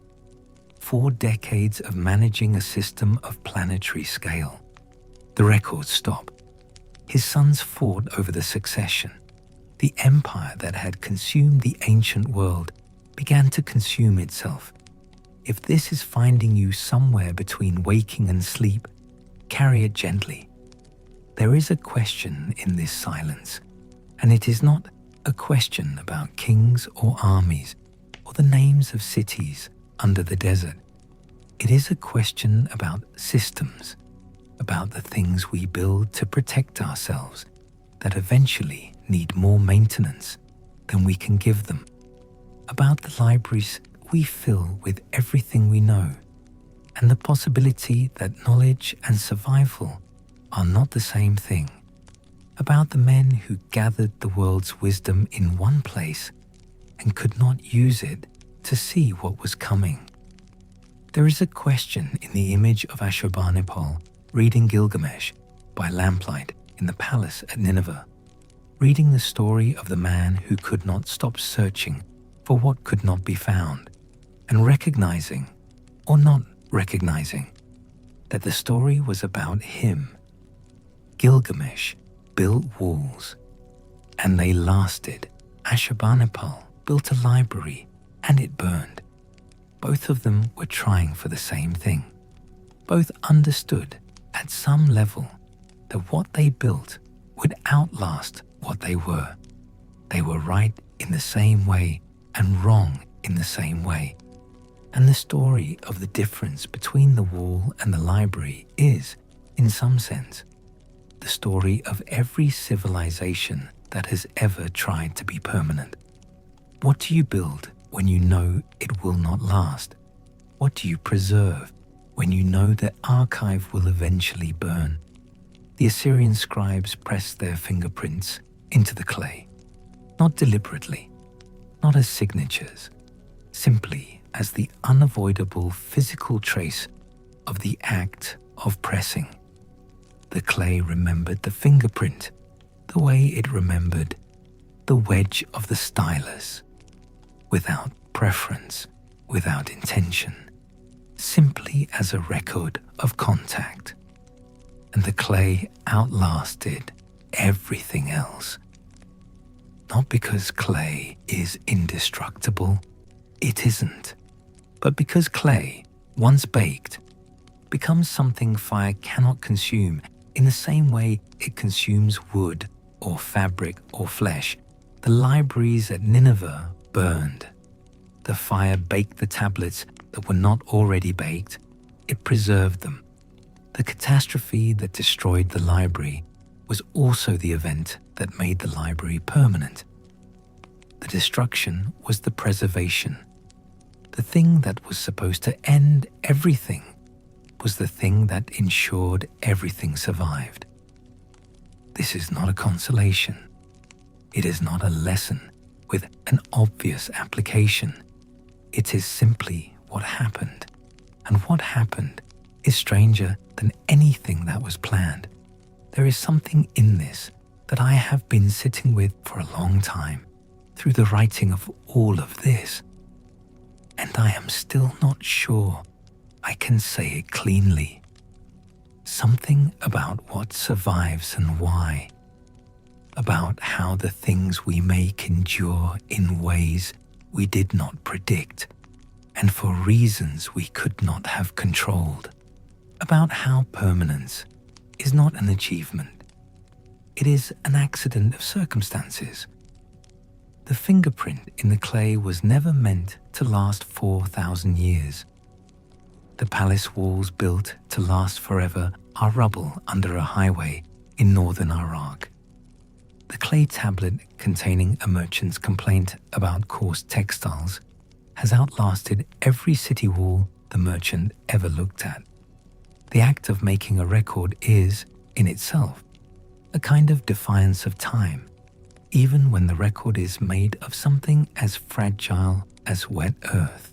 4 decades of managing a system of planetary scale. The records stop. His sons fought over the succession. The empire that had consumed the ancient world began to consume itself. If this is finding you somewhere between waking and sleep, carry it gently. There is a question in this silence, and it is not a question about kings or armies or the names of cities under the desert. It is a question about systems, about the things we build to protect ourselves that eventually need more maintenance than we can give them, about the libraries we fill with everything we know, and the possibility that knowledge and survival are not the same thing, about the men who gathered the world's wisdom in one place and could not use it to see what was coming. There is a question in the image of Ashurbanipal reading Gilgamesh by lamplight in the palace at Nineveh, reading the story of the man who could not stop searching for what could not be found, and recognizing, or not recognizing, that the story was about him. Gilgamesh built walls, and they lasted. Ashurbanipal built a library, and it burned. Both of them were trying for the same thing. Both understood at some level that what they built would outlast what they were. They were right in the same way and wrong in the same way. And the story of the difference between the wall and the library is, in some sense, the story of every civilization that has ever tried to be permanent. What do you build when you know it will not last? What do you preserve when you know the archive will eventually burn? The Assyrian scribes pressed their fingerprints into the clay, not deliberately, not as signatures, simply as the unavoidable physical trace of the act of pressing. The clay remembered the fingerprint, the way it remembered the wedge of the stylus, without preference, without intention, simply as a record of contact. And the clay outlasted everything else. Not because clay is indestructible, it isn't, but because clay, once baked, becomes something fire cannot consume in the same way it consumes wood or fabric or flesh. The libraries at Nineveh burned. The fire baked the tablets that were not already baked. It preserved them. The catastrophe that destroyed the library was also the event that made the library permanent. The destruction was the preservation. The thing that was supposed to end everything was the thing that ensured everything survived. This is not a consolation. It is not a lesson with an obvious application. It is simply what happened. And what happened is stranger than anything that was planned. There is something in this that I have been sitting with for a long time through the writing of all of this. And I am still not sure I can say it cleanly. something about what survives and why, about how the things we make endure in ways we did not predict and for reasons we could not have controlled, about how permanence is not an achievement. It is an accident of circumstances. The fingerprint in the clay was never meant to last 4,000 years. The palace walls built to last forever are rubble under a highway in northern Iraq. The clay tablet containing a merchant's complaint about coarse textiles has outlasted every city wall the merchant ever looked at. The act of making a record is, in itself, a kind of defiance of time, even when the record is made of something as fragile as wet earth.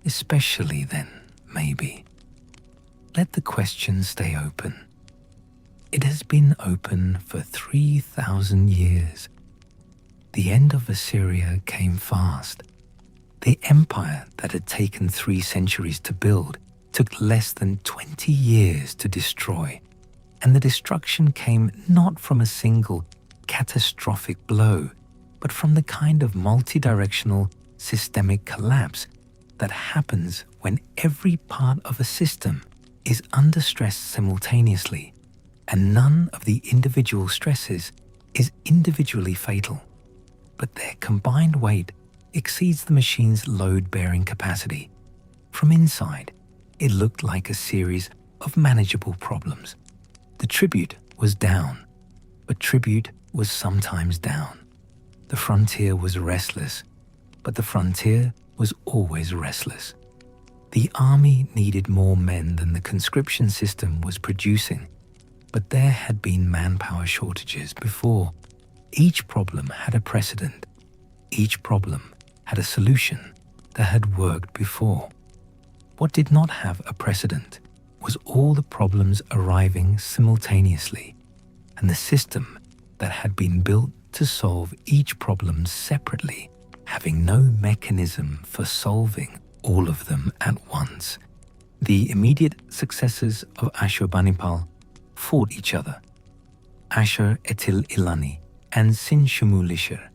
Especially then, maybe. Let the question stay open. It has been open for 3,000 years. The end of Assyria came fast. The empire that had taken 3 centuries to build took less than 20 years to destroy, and the destruction came not from a single catastrophic blow, but from the kind of multi-directional systemic collapse that happens when every part of a system is under stress simultaneously, and none of the individual stresses is individually fatal, but their combined weight exceeds the machine's load-bearing capacity. From inside, it looked like a series of manageable problems. The tribute was down, but tribute was sometimes down. The frontier was restless, but the frontier was always restless. The army needed more men than the conscription system was producing, but there had been manpower shortages before. Each problem had a precedent. Each problem had a solution that had worked before. What did not have a precedent was all the problems arriving simultaneously, and the system that had been built to solve each problem separately, having no mechanism for solving all of them at once. The immediate successors of Ashurbanipal fought each other. Ashur-etil-ilani and Sin-shumu-lisher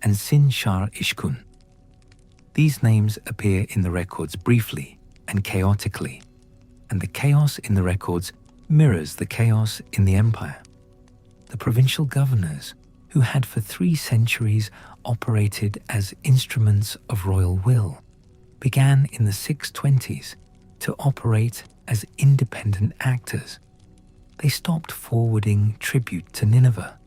and Sin-shar-ishkun. These names appear in the records briefly and chaotically, and the chaos in the records mirrors the chaos in the empire. The provincial governors, who had for 3 centuries operated as instruments of royal will, began in the 620s to operate as independent actors. They stopped forwarding tribute to Nineveh.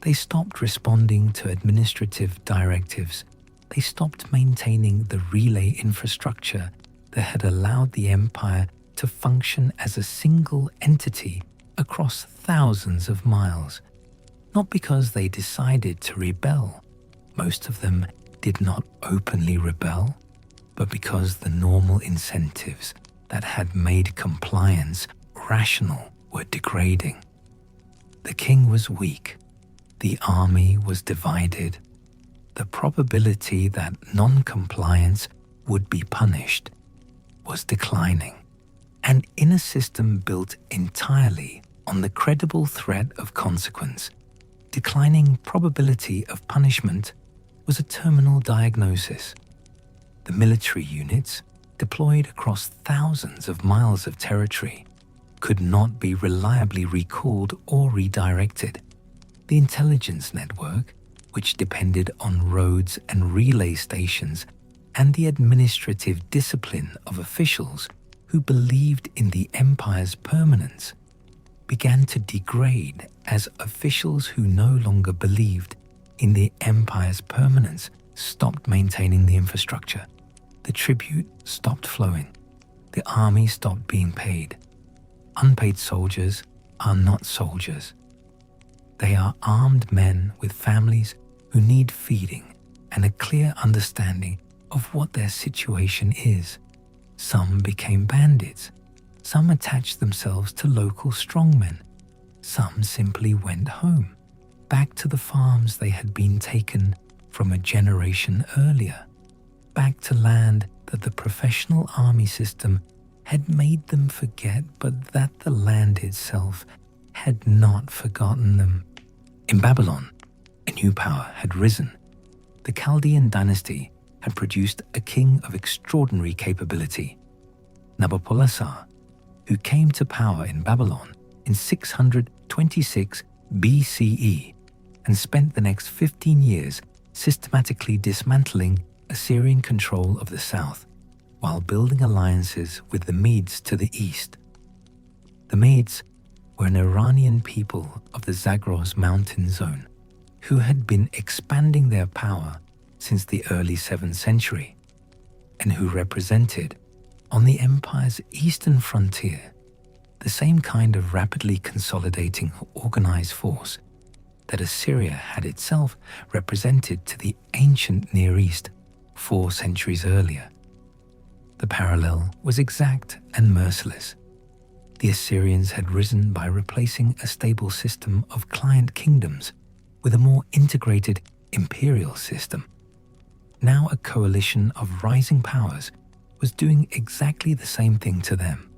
They stopped responding to administrative directives. They stopped maintaining the relay infrastructure that had allowed the empire to function as a single entity across thousands of miles. Not because they decided to rebel. Most of them did not openly rebel, but because the normal incentives that had made compliance rational were degrading. The king was weak. The army was divided. The probability that non-compliance would be punished was declining. And in a system built entirely on the credible threat of consequence, declining probability of punishment was a terminal diagnosis. The military units, deployed across thousands of miles of territory, could not be reliably recalled or redirected. The intelligence network, which depended on roads and relay stations, and the administrative discipline of officials who believed in the empire's permanence, began to degrade as officials who no longer believed in the empire's permanence stopped maintaining the infrastructure. The tribute stopped flowing. The army stopped being paid. Unpaid soldiers are not soldiers. They are armed men with families who need feeding and a clear understanding of what their situation is. Some became bandits. Some attached themselves to local strongmen. Some simply went home, back to the farms they had been taken from a generation earlier, back to land that the professional army system had made them forget, but that the land itself had not forgotten them. In Babylon, a new power had risen. The Chaldean dynasty had produced a king of extraordinary capability, Nabopolassar, who came to power in Babylon in 626 BCE and spent the next 15 years systematically dismantling Assyrian control of the south while building alliances with the Medes to the east. The Medes were an Iranian people of the Zagros mountain zone who had been expanding their power since the early 7th century and who represented, on the empire's eastern frontier, the same kind of rapidly consolidating organized force that Assyria had itself represented to the ancient Near East 4 centuries earlier. The parallel was exact and merciless. The Assyrians had risen by replacing a stable system of client kingdoms with a more integrated imperial system. Now a coalition of rising powers was doing exactly the same thing to them.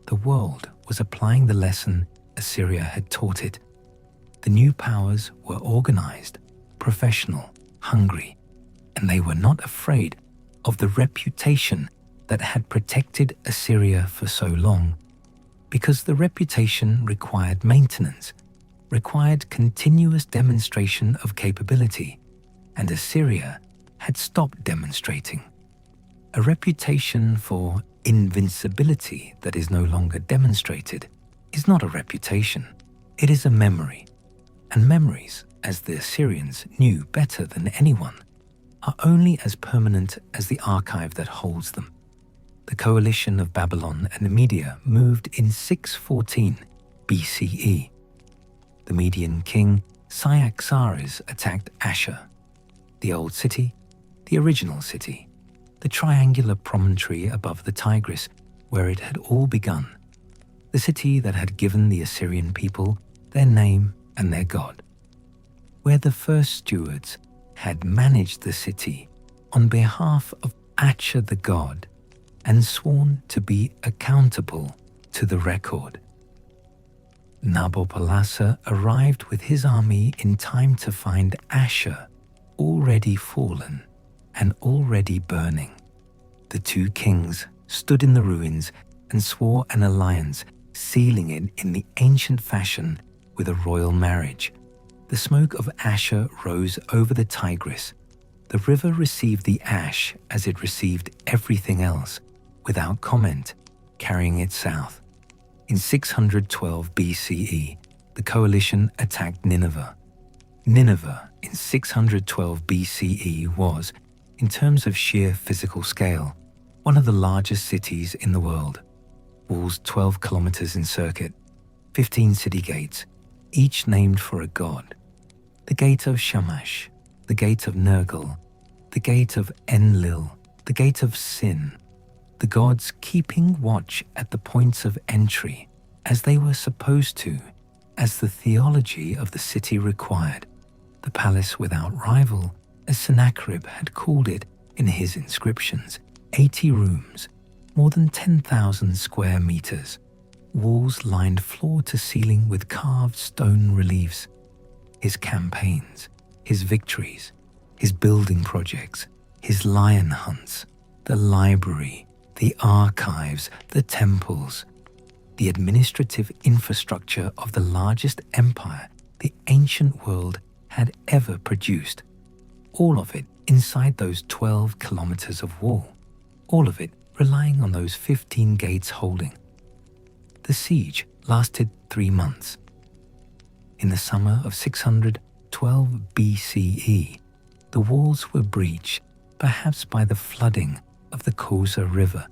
The world was applying the lesson Assyria had taught it. The new powers were organized, professional, hungry, and they were not afraid of the reputation that had protected Assyria for so long, because the reputation required maintenance, required continuous demonstration of capability, and Assyria had stopped demonstrating. A reputation for invincibility that is no longer demonstrated is not a reputation, it is a memory. And memories, as the Assyrians knew better than anyone, are only as permanent as the archive that holds them. The coalition of Babylon and the Media moved in 614 BCE. The Median king Cyaxares attacked Ashur, the old city, the original city, the triangular promontory above the Tigris where it had all begun, the city that had given the Assyrian people their name and their god, where the first stewards had managed the city on behalf of Ashur the god and sworn to be accountable to the record. Nabopolassar arrived with his army in time to find Ashur already fallen and already burning. The two kings stood in the ruins and swore an alliance, sealing it in the ancient fashion with a royal marriage. The smoke of Ashur rose over the Tigris. The river received the ash as it received everything else, without comment, carrying it south. In 612 BCE, the coalition attacked Nineveh. Nineveh in 612 BCE was, in terms of sheer physical scale, one of the largest cities in the world. Walls 12 kilometers in circuit, 15 city gates, each named for a god. The gate of Shamash, the gate of Nergal, the gate of Enlil, the gate of Sin, the gods keeping watch at the points of entry, as they were supposed to, as the theology of the city required. The palace without rival, as Sennacherib had called it in his inscriptions, 80 rooms, more than 10,000 square meters, walls lined floor to ceiling with carved stone reliefs. His campaigns, his victories, his building projects, his lion hunts, the library, the archives, the temples, the administrative infrastructure of the largest empire the ancient world had ever produced. All of it inside those 12 kilometers of wall. All of it relying on those 15 gates holding. The siege lasted 3 months. In the summer of 612 BCE, the walls were breached, perhaps by the flooding of the Kosa River,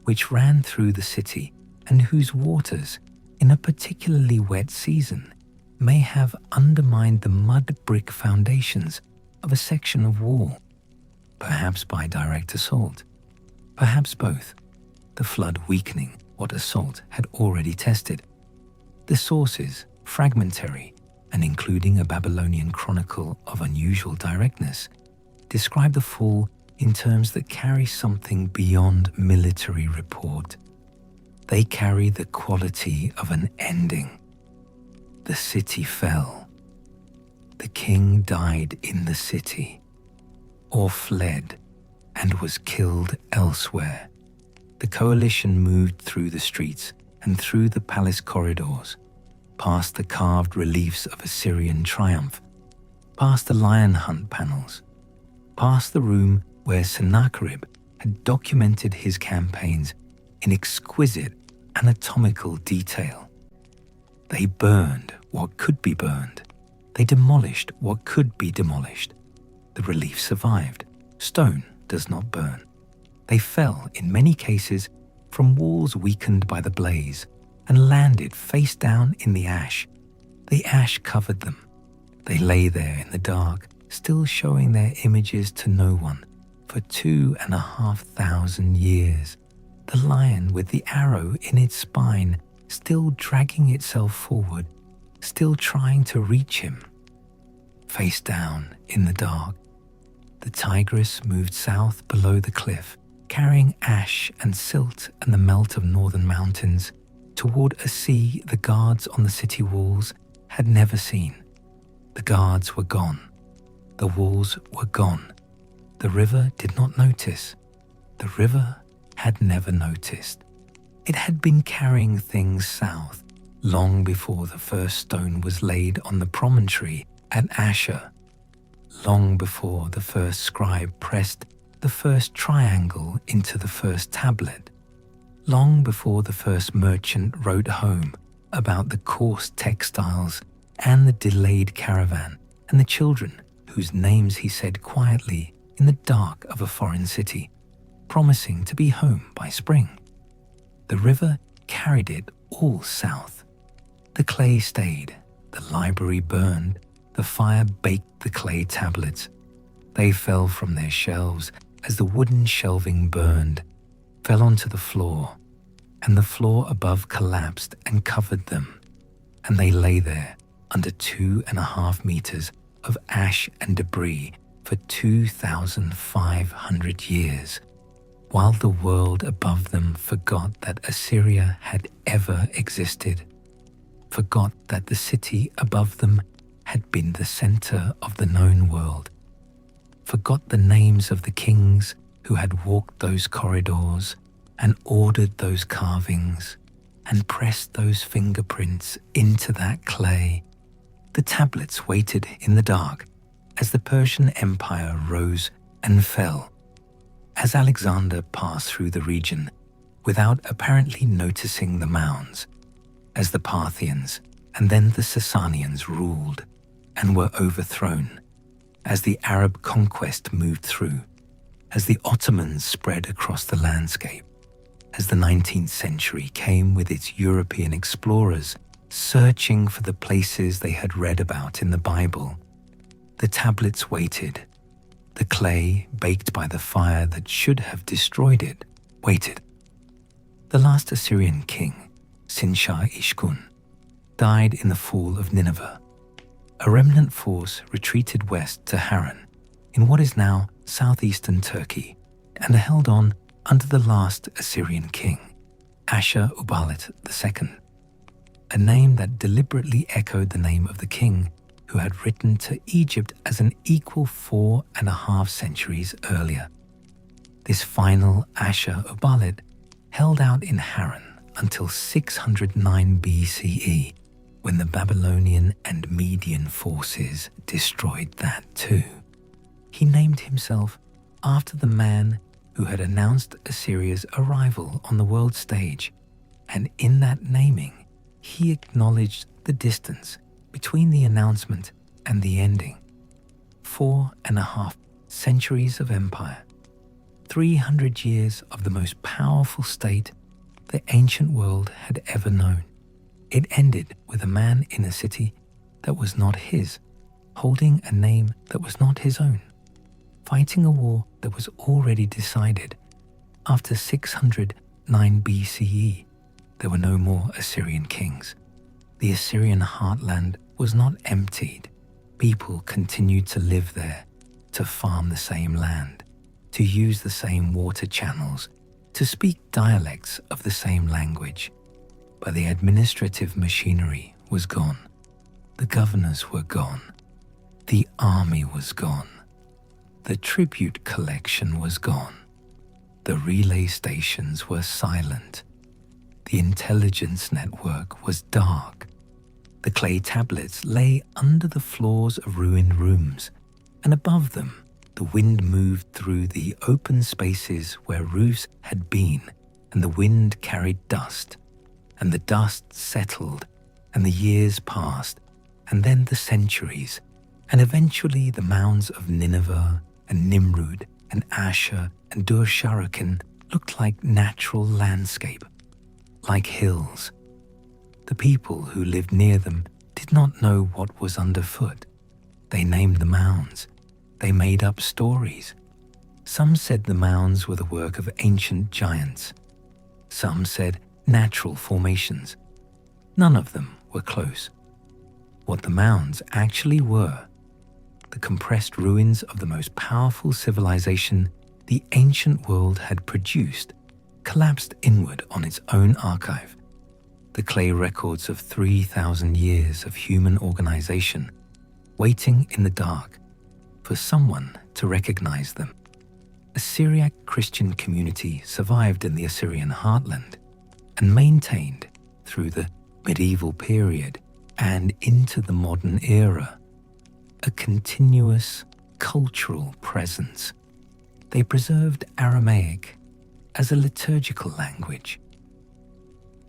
which ran through the city and whose waters, in a particularly wet season, may have undermined the mud brick foundations of a section of wall, perhaps by direct assault, perhaps both, the flood weakening what assault had already tested. The sources, fragmentary and including a Babylonian chronicle of unusual directness, describe the fall in terms that carry something beyond military report. They carry the quality of an ending. The city fell. The king died in the city, or fled and was killed elsewhere. The coalition moved through the streets and through the palace corridors, past the carved reliefs of Assyrian triumph, past the lion hunt panels, past the room where Sennacherib had documented his campaigns in exquisite anatomical detail. They burned what could be burned. They demolished what could be demolished. The relief survived. Stone does not burn. They fell, in many cases, from walls weakened by the blaze and landed face down in the ash. The ash covered them. They lay there in the dark, still showing their images to no one for 2,500 years. The lion with the arrow in its spine, still dragging itself forward, still trying to reach him. Face down in the dark, the Tigris moved south below the cliff, carrying ash and silt and the melt of northern mountains toward a sea the guards on the city walls had never seen. The guards were gone. The walls were gone. The river did not notice. The river had never noticed. It had been carrying things south long before the first stone was laid on the promontory at Ashur, long before the first scribe pressed the first triangle into the first tablet, long before the first merchant wrote home about the coarse textiles and the delayed caravan and the children whose names he said quietly in the dark of a foreign city, promising to be home by spring. The river carried it all south. The clay stayed, the library burned, the fire baked the clay tablets. They fell from their shelves as the wooden shelving burned, fell onto the floor, and the floor above collapsed and covered them, and they lay there under 2.5 meters of ash and debris for 2,500 years, while the world above them forgot that Assyria had ever existed, forgot that the city above them had been the center of the known world, forgot the names of the kings who had walked those corridors and ordered those carvings and pressed those fingerprints into that clay. The tablets waited in the dark as the Persian Empire rose and fell, as Alexander passed through the region without apparently noticing the mounds, as the Parthians and then the Sasanians ruled and were overthrown, as the Arab conquest moved through, as the Ottomans spread across the landscape, as the 19th century came with its European explorers searching for the places they had read about in the Bible. The tablets waited. The clay, baked by the fire that should have destroyed it, waited. The last Assyrian king, Sin-shar-ishkun, died in the Fall of Nineveh. A remnant force retreated west to Haran, in what is now southeastern Turkey, and held on under the last Assyrian king, Ashur-uballit II, a name that deliberately echoed the name of the king who had written to Egypt as an equal 4.5 centuries earlier. This final Ashur-uballit held out in Haran until 609 BCE, when the Babylonian and Median forces destroyed that too. He named himself after the man who had announced Assyria's arrival on the world stage, and in that naming, he acknowledged the distance between the announcement and the ending. 4.5 centuries of empire, 300 years of the most powerful state the ancient world had ever known. It ended with a man in a city that was not his, holding a name that was not his own, fighting a war that was already decided. After 609 BCE, there were no more Assyrian kings. The Assyrian heartland was not emptied. People continued to live there, to farm the same land, to use the same water channels, to speak dialects of the same language, but the administrative machinery was gone. The governors were gone. The army was gone. The tribute collection was gone. The relay stations were silent. The intelligence network was dark. The clay tablets lay under the floors of ruined rooms, and above them, the wind moved through the open spaces where roofs had been, and the wind carried dust, and the dust settled, and the years passed, and then the centuries, and eventually the mounds of Nineveh and Nimrud and Ashur and Dur-Sharrukin looked like natural landscape, like hills. The people who lived near them did not know what was underfoot. They named the mounds. They made up stories. Some said the mounds were the work of ancient giants. Some said natural formations. None of them were close. What the mounds actually were, the compressed ruins of the most powerful civilization the ancient world had produced, collapsed inward on its own archive. The clay records of 3,000 years of human organization, waiting in the dark for someone to recognize them. A Syriac Christian community survived in the Assyrian heartland and maintained through the medieval period and into the modern era a continuous cultural presence. They preserved Aramaic as a liturgical language.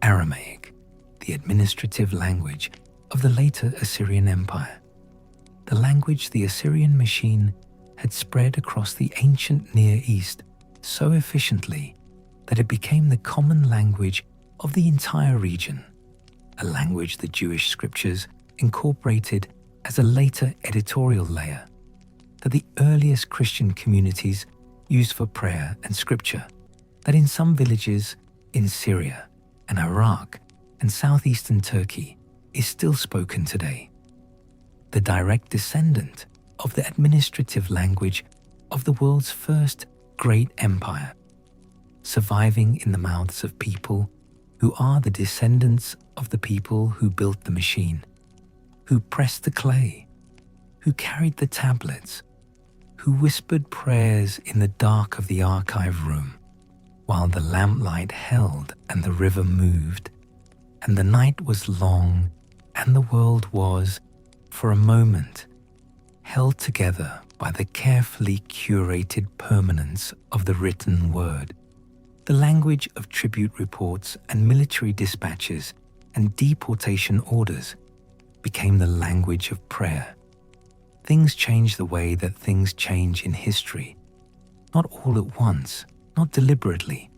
Aramaic, the administrative language of the later Assyrian Empire, the language the Assyrian machine had spread across the ancient Near East so efficiently that it became the common language of the entire region, a language the Jewish scriptures incorporated as a later editorial layer that the earliest Christian communities used for prayer and scripture, that in some villages in Syria and Iraq and southeastern Turkey is still spoken today. The direct descendant of the administrative language of the world's first great empire, surviving in the mouths of people who are the descendants of the people who built the machine, who pressed the clay, who carried the tablets, who whispered prayers in the dark of the archive room, while the lamplight held and the river moved, and the night was long, and the world was, for a moment, held together by the carefully curated permanence of the written word. The language of tribute reports and military dispatches and deportation orders became the language of prayer. Things change the way that things change in history, not all at once, not deliberately,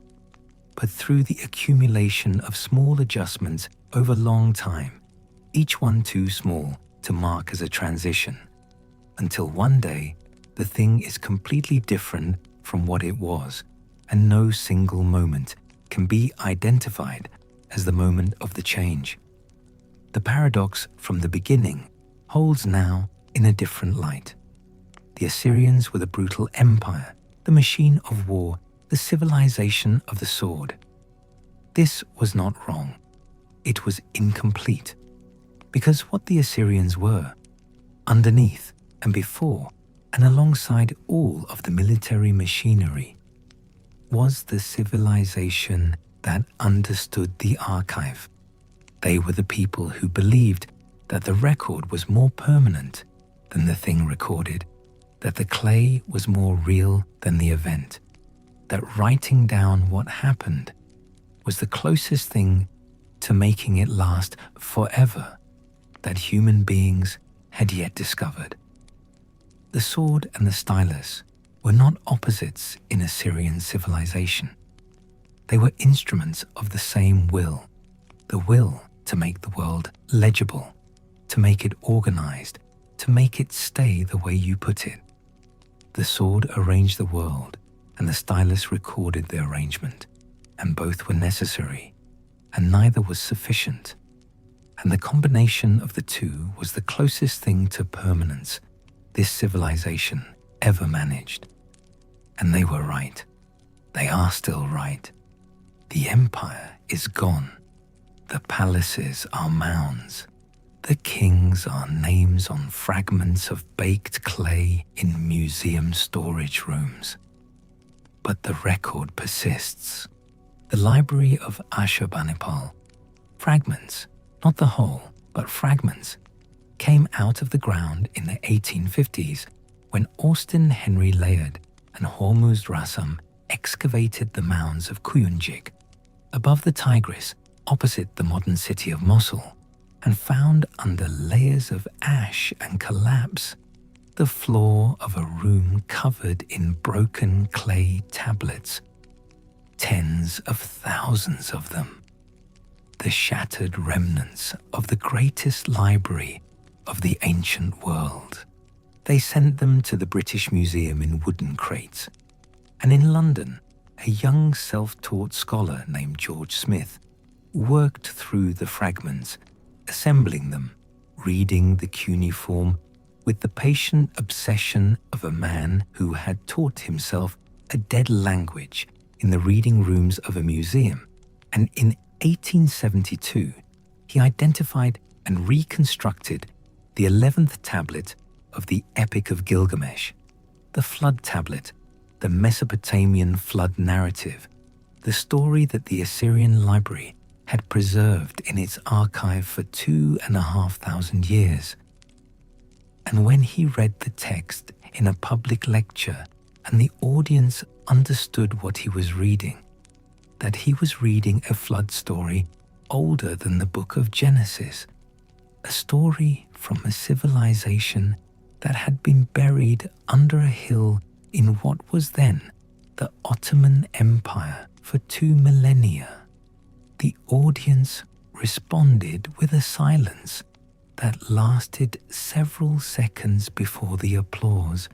but through the accumulation of small adjustments over long time, each one too small to mark as a transition, until one day the thing is completely different from what it was, and no single moment can be identified as the moment of the change. The paradox from the beginning holds now in a different light. The Assyrians were the brutal empire, the machine of war, the civilization of the sword. This was not wrong. It was incomplete. Because what the Assyrians were, underneath and before and alongside all of the military machinery, was the civilization that understood the archive. They were the people who believed that the record was more permanent than the thing recorded, that the clay was more real than the event, that writing down what happened was the closest thing to making it last forever that human beings had yet discovered. The sword and the stylus were not opposites in Assyrian civilization. They were instruments of the same will, the will to make the world legible, to make it organized, to make it stay the way you put it. The sword arranged the world, and the stylus recorded the arrangement, and both were necessary, and neither was sufficient. And the combination of the two was the closest thing to permanence this civilization ever managed. And they were right. They are still right. The empire is gone. The palaces are mounds. The kings are names on fragments of baked clay in museum storage rooms. But the record persists. The library of Ashurbanipal, fragments, not the whole, but fragments, came out of the ground in the 1850s when Austin Henry Layard and Hormuzd Rassam excavated the mounds of Kuyunjik above the Tigris opposite the modern city of Mosul, and found under layers of ash and collapse the floor of a room covered in broken clay tablets, tens of thousands of them, the shattered remnants of the greatest library of the ancient world. They sent them to the British Museum in wooden crates, and in London, a young self-taught scholar named George Smith worked through the fragments, assembling them, reading the cuneiform with the patient obsession of a man who had taught himself a dead language in the reading rooms of a museum, and in 1872 he identified and reconstructed the 11th tablet of the Epic of Gilgamesh, the Flood Tablet, the Mesopotamian flood narrative, the story that the Assyrian library had preserved in its archive for 2,500 years. And when he read the text in a public lecture and the audience understood what he was reading, that he was reading a flood story older than the book of Genesis, a story from a civilization that had been buried under a hill in what was then the Ottoman Empire for 2 millennia. The audience responded with a silence that lasted several seconds before the applause.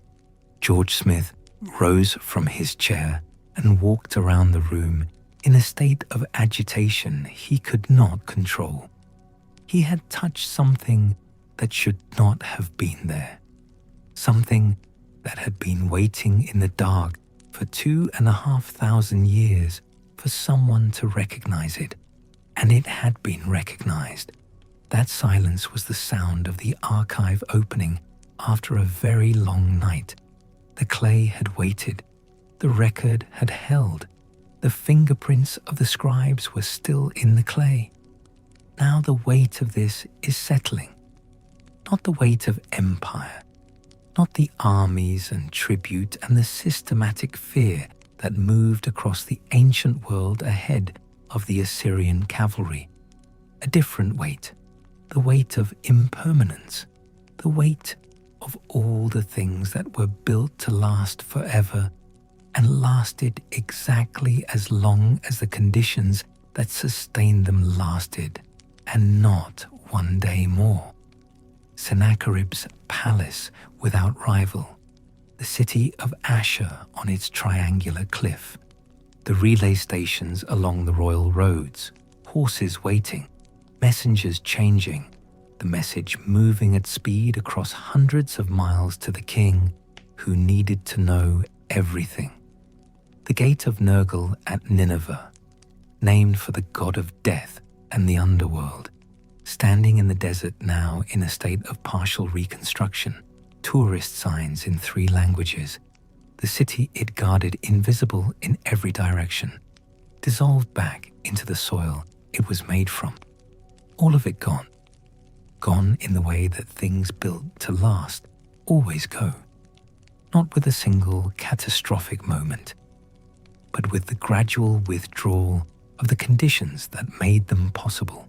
George Smith rose from his chair and walked around the room in a state of agitation he could not control. He had touched something that should not have been there, something that had been waiting in the dark for 2,500 years for someone to recognize it, and it had been recognized. That silence was the sound of the archive opening after a very long night. The clay had waited, the record had held, the fingerprints of the scribes were still in the clay. Now the weight of this is settling, not the weight of empire, not the armies and tribute and the systematic fear that moved across the ancient world ahead of the Assyrian cavalry. A different weight, the weight of impermanence, the weight of all the things that were built to last forever and lasted exactly as long as the conditions that sustained them lasted, and not one day more. Sennacherib's palace without rival, the city of Ashur on its triangular cliff, the relay stations along the royal roads, horses waiting, messengers changing, the message moving at speed across hundreds of miles to the king who needed to know everything. The gate of Nergal at Nineveh, named for the god of death and the underworld, standing in the desert now in a state of partial reconstruction, tourist signs in 3 languages, the city it guarded invisible in every direction, dissolved back into the soil it was made from. All of it gone. Gone in the way that things built to last always go. Not with a single catastrophic moment, but with the gradual withdrawal of the conditions that made them possible,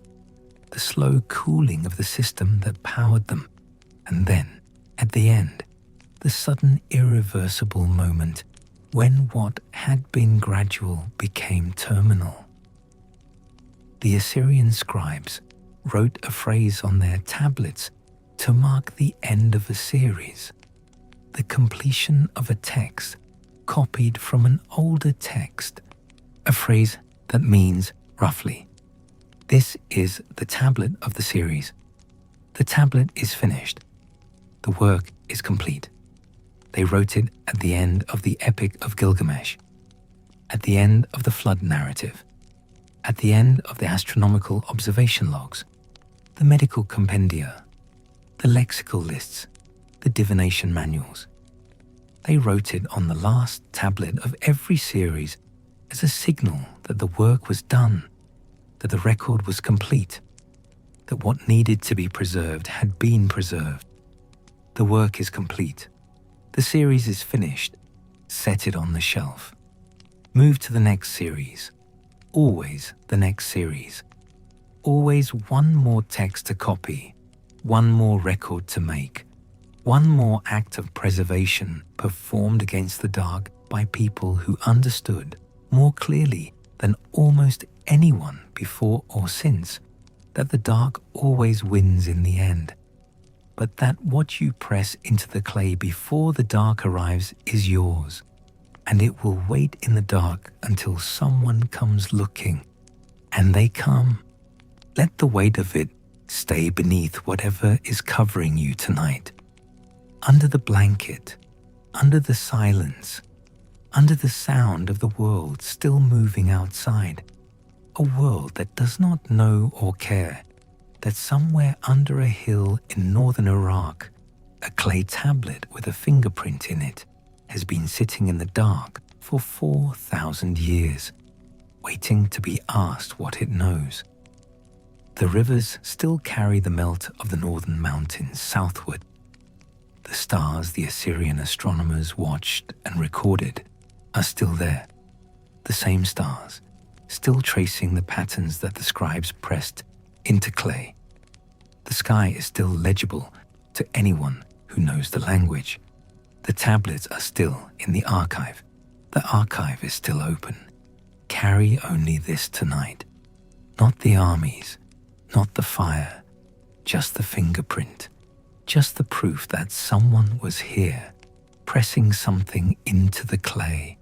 the slow cooling of the system that powered them, and then, at the end, the sudden irreversible moment when what had been gradual became terminal. The Assyrian scribes wrote a phrase on their tablets to mark the end of a series, the completion of a text copied from an older text, a phrase that means, roughly, this is the tablet of the series. The tablet is finished. The work is complete. They wrote it at the end of the Epic of Gilgamesh, at the end of the flood narrative, At the end of the astronomical observation logs, the medical compendia, the lexical lists, the divination manuals. They wrote it on the last tablet of every series as a signal that the work was done, that the record was complete, that what needed to be preserved had been preserved. The work is complete. The series is finished. Set it on the shelf. Move to the next series. Always the next series. Always one more text to copy, one more record to make, one more act of preservation performed against the dark by people who understood more clearly than almost anyone before or since that the dark always wins in the end, but that what you press into the clay before the dark arrives is yours, and it will wait in the dark until someone comes looking. And they come. Let the weight of it stay beneath whatever is covering you tonight. Under the blanket, under the silence, under the sound of the world still moving outside. A world that does not know or care that somewhere under a hill in northern Iraq, a clay tablet with a fingerprint in it has been sitting in the dark for 4,000 years, waiting to be asked what it knows. The rivers still carry the melt of the northern mountains southward. The stars the Assyrian astronomers watched and recorded are still there, the same stars, still tracing the patterns that the scribes pressed into clay. The sky is still legible to anyone who knows the language. The tablets are still in the archive. The archive is still open. Carry only this tonight. Not the armies, not the fire, just the fingerprint, just the proof that someone was here, pressing something into the clay,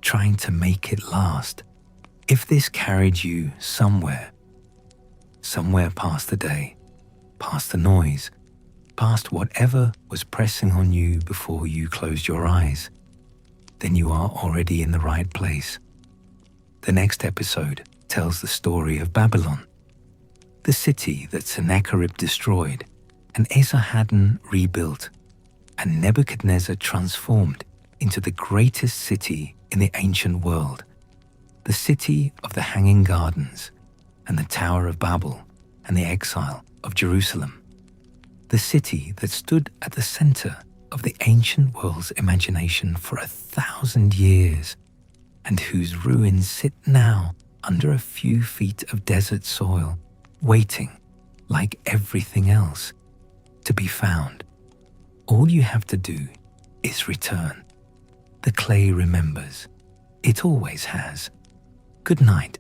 trying to make it last. If this carried you somewhere past the day, past the noise, past whatever was pressing on you before you closed your eyes, then you are already in the right place. The next episode tells the story of Babylon, the city that Sennacherib destroyed and Esarhaddon rebuilt, and Nebuchadnezzar transformed into the greatest city in the ancient world, the city of the hanging gardens and the Tower of Babel and the exile of Jerusalem, the city that stood at the center of the ancient world's imagination for 1,000 years, and whose ruins sit now under a few feet of desert soil, waiting, like everything else, to be found. All you have to do is return. The clay remembers. It always has. Good night.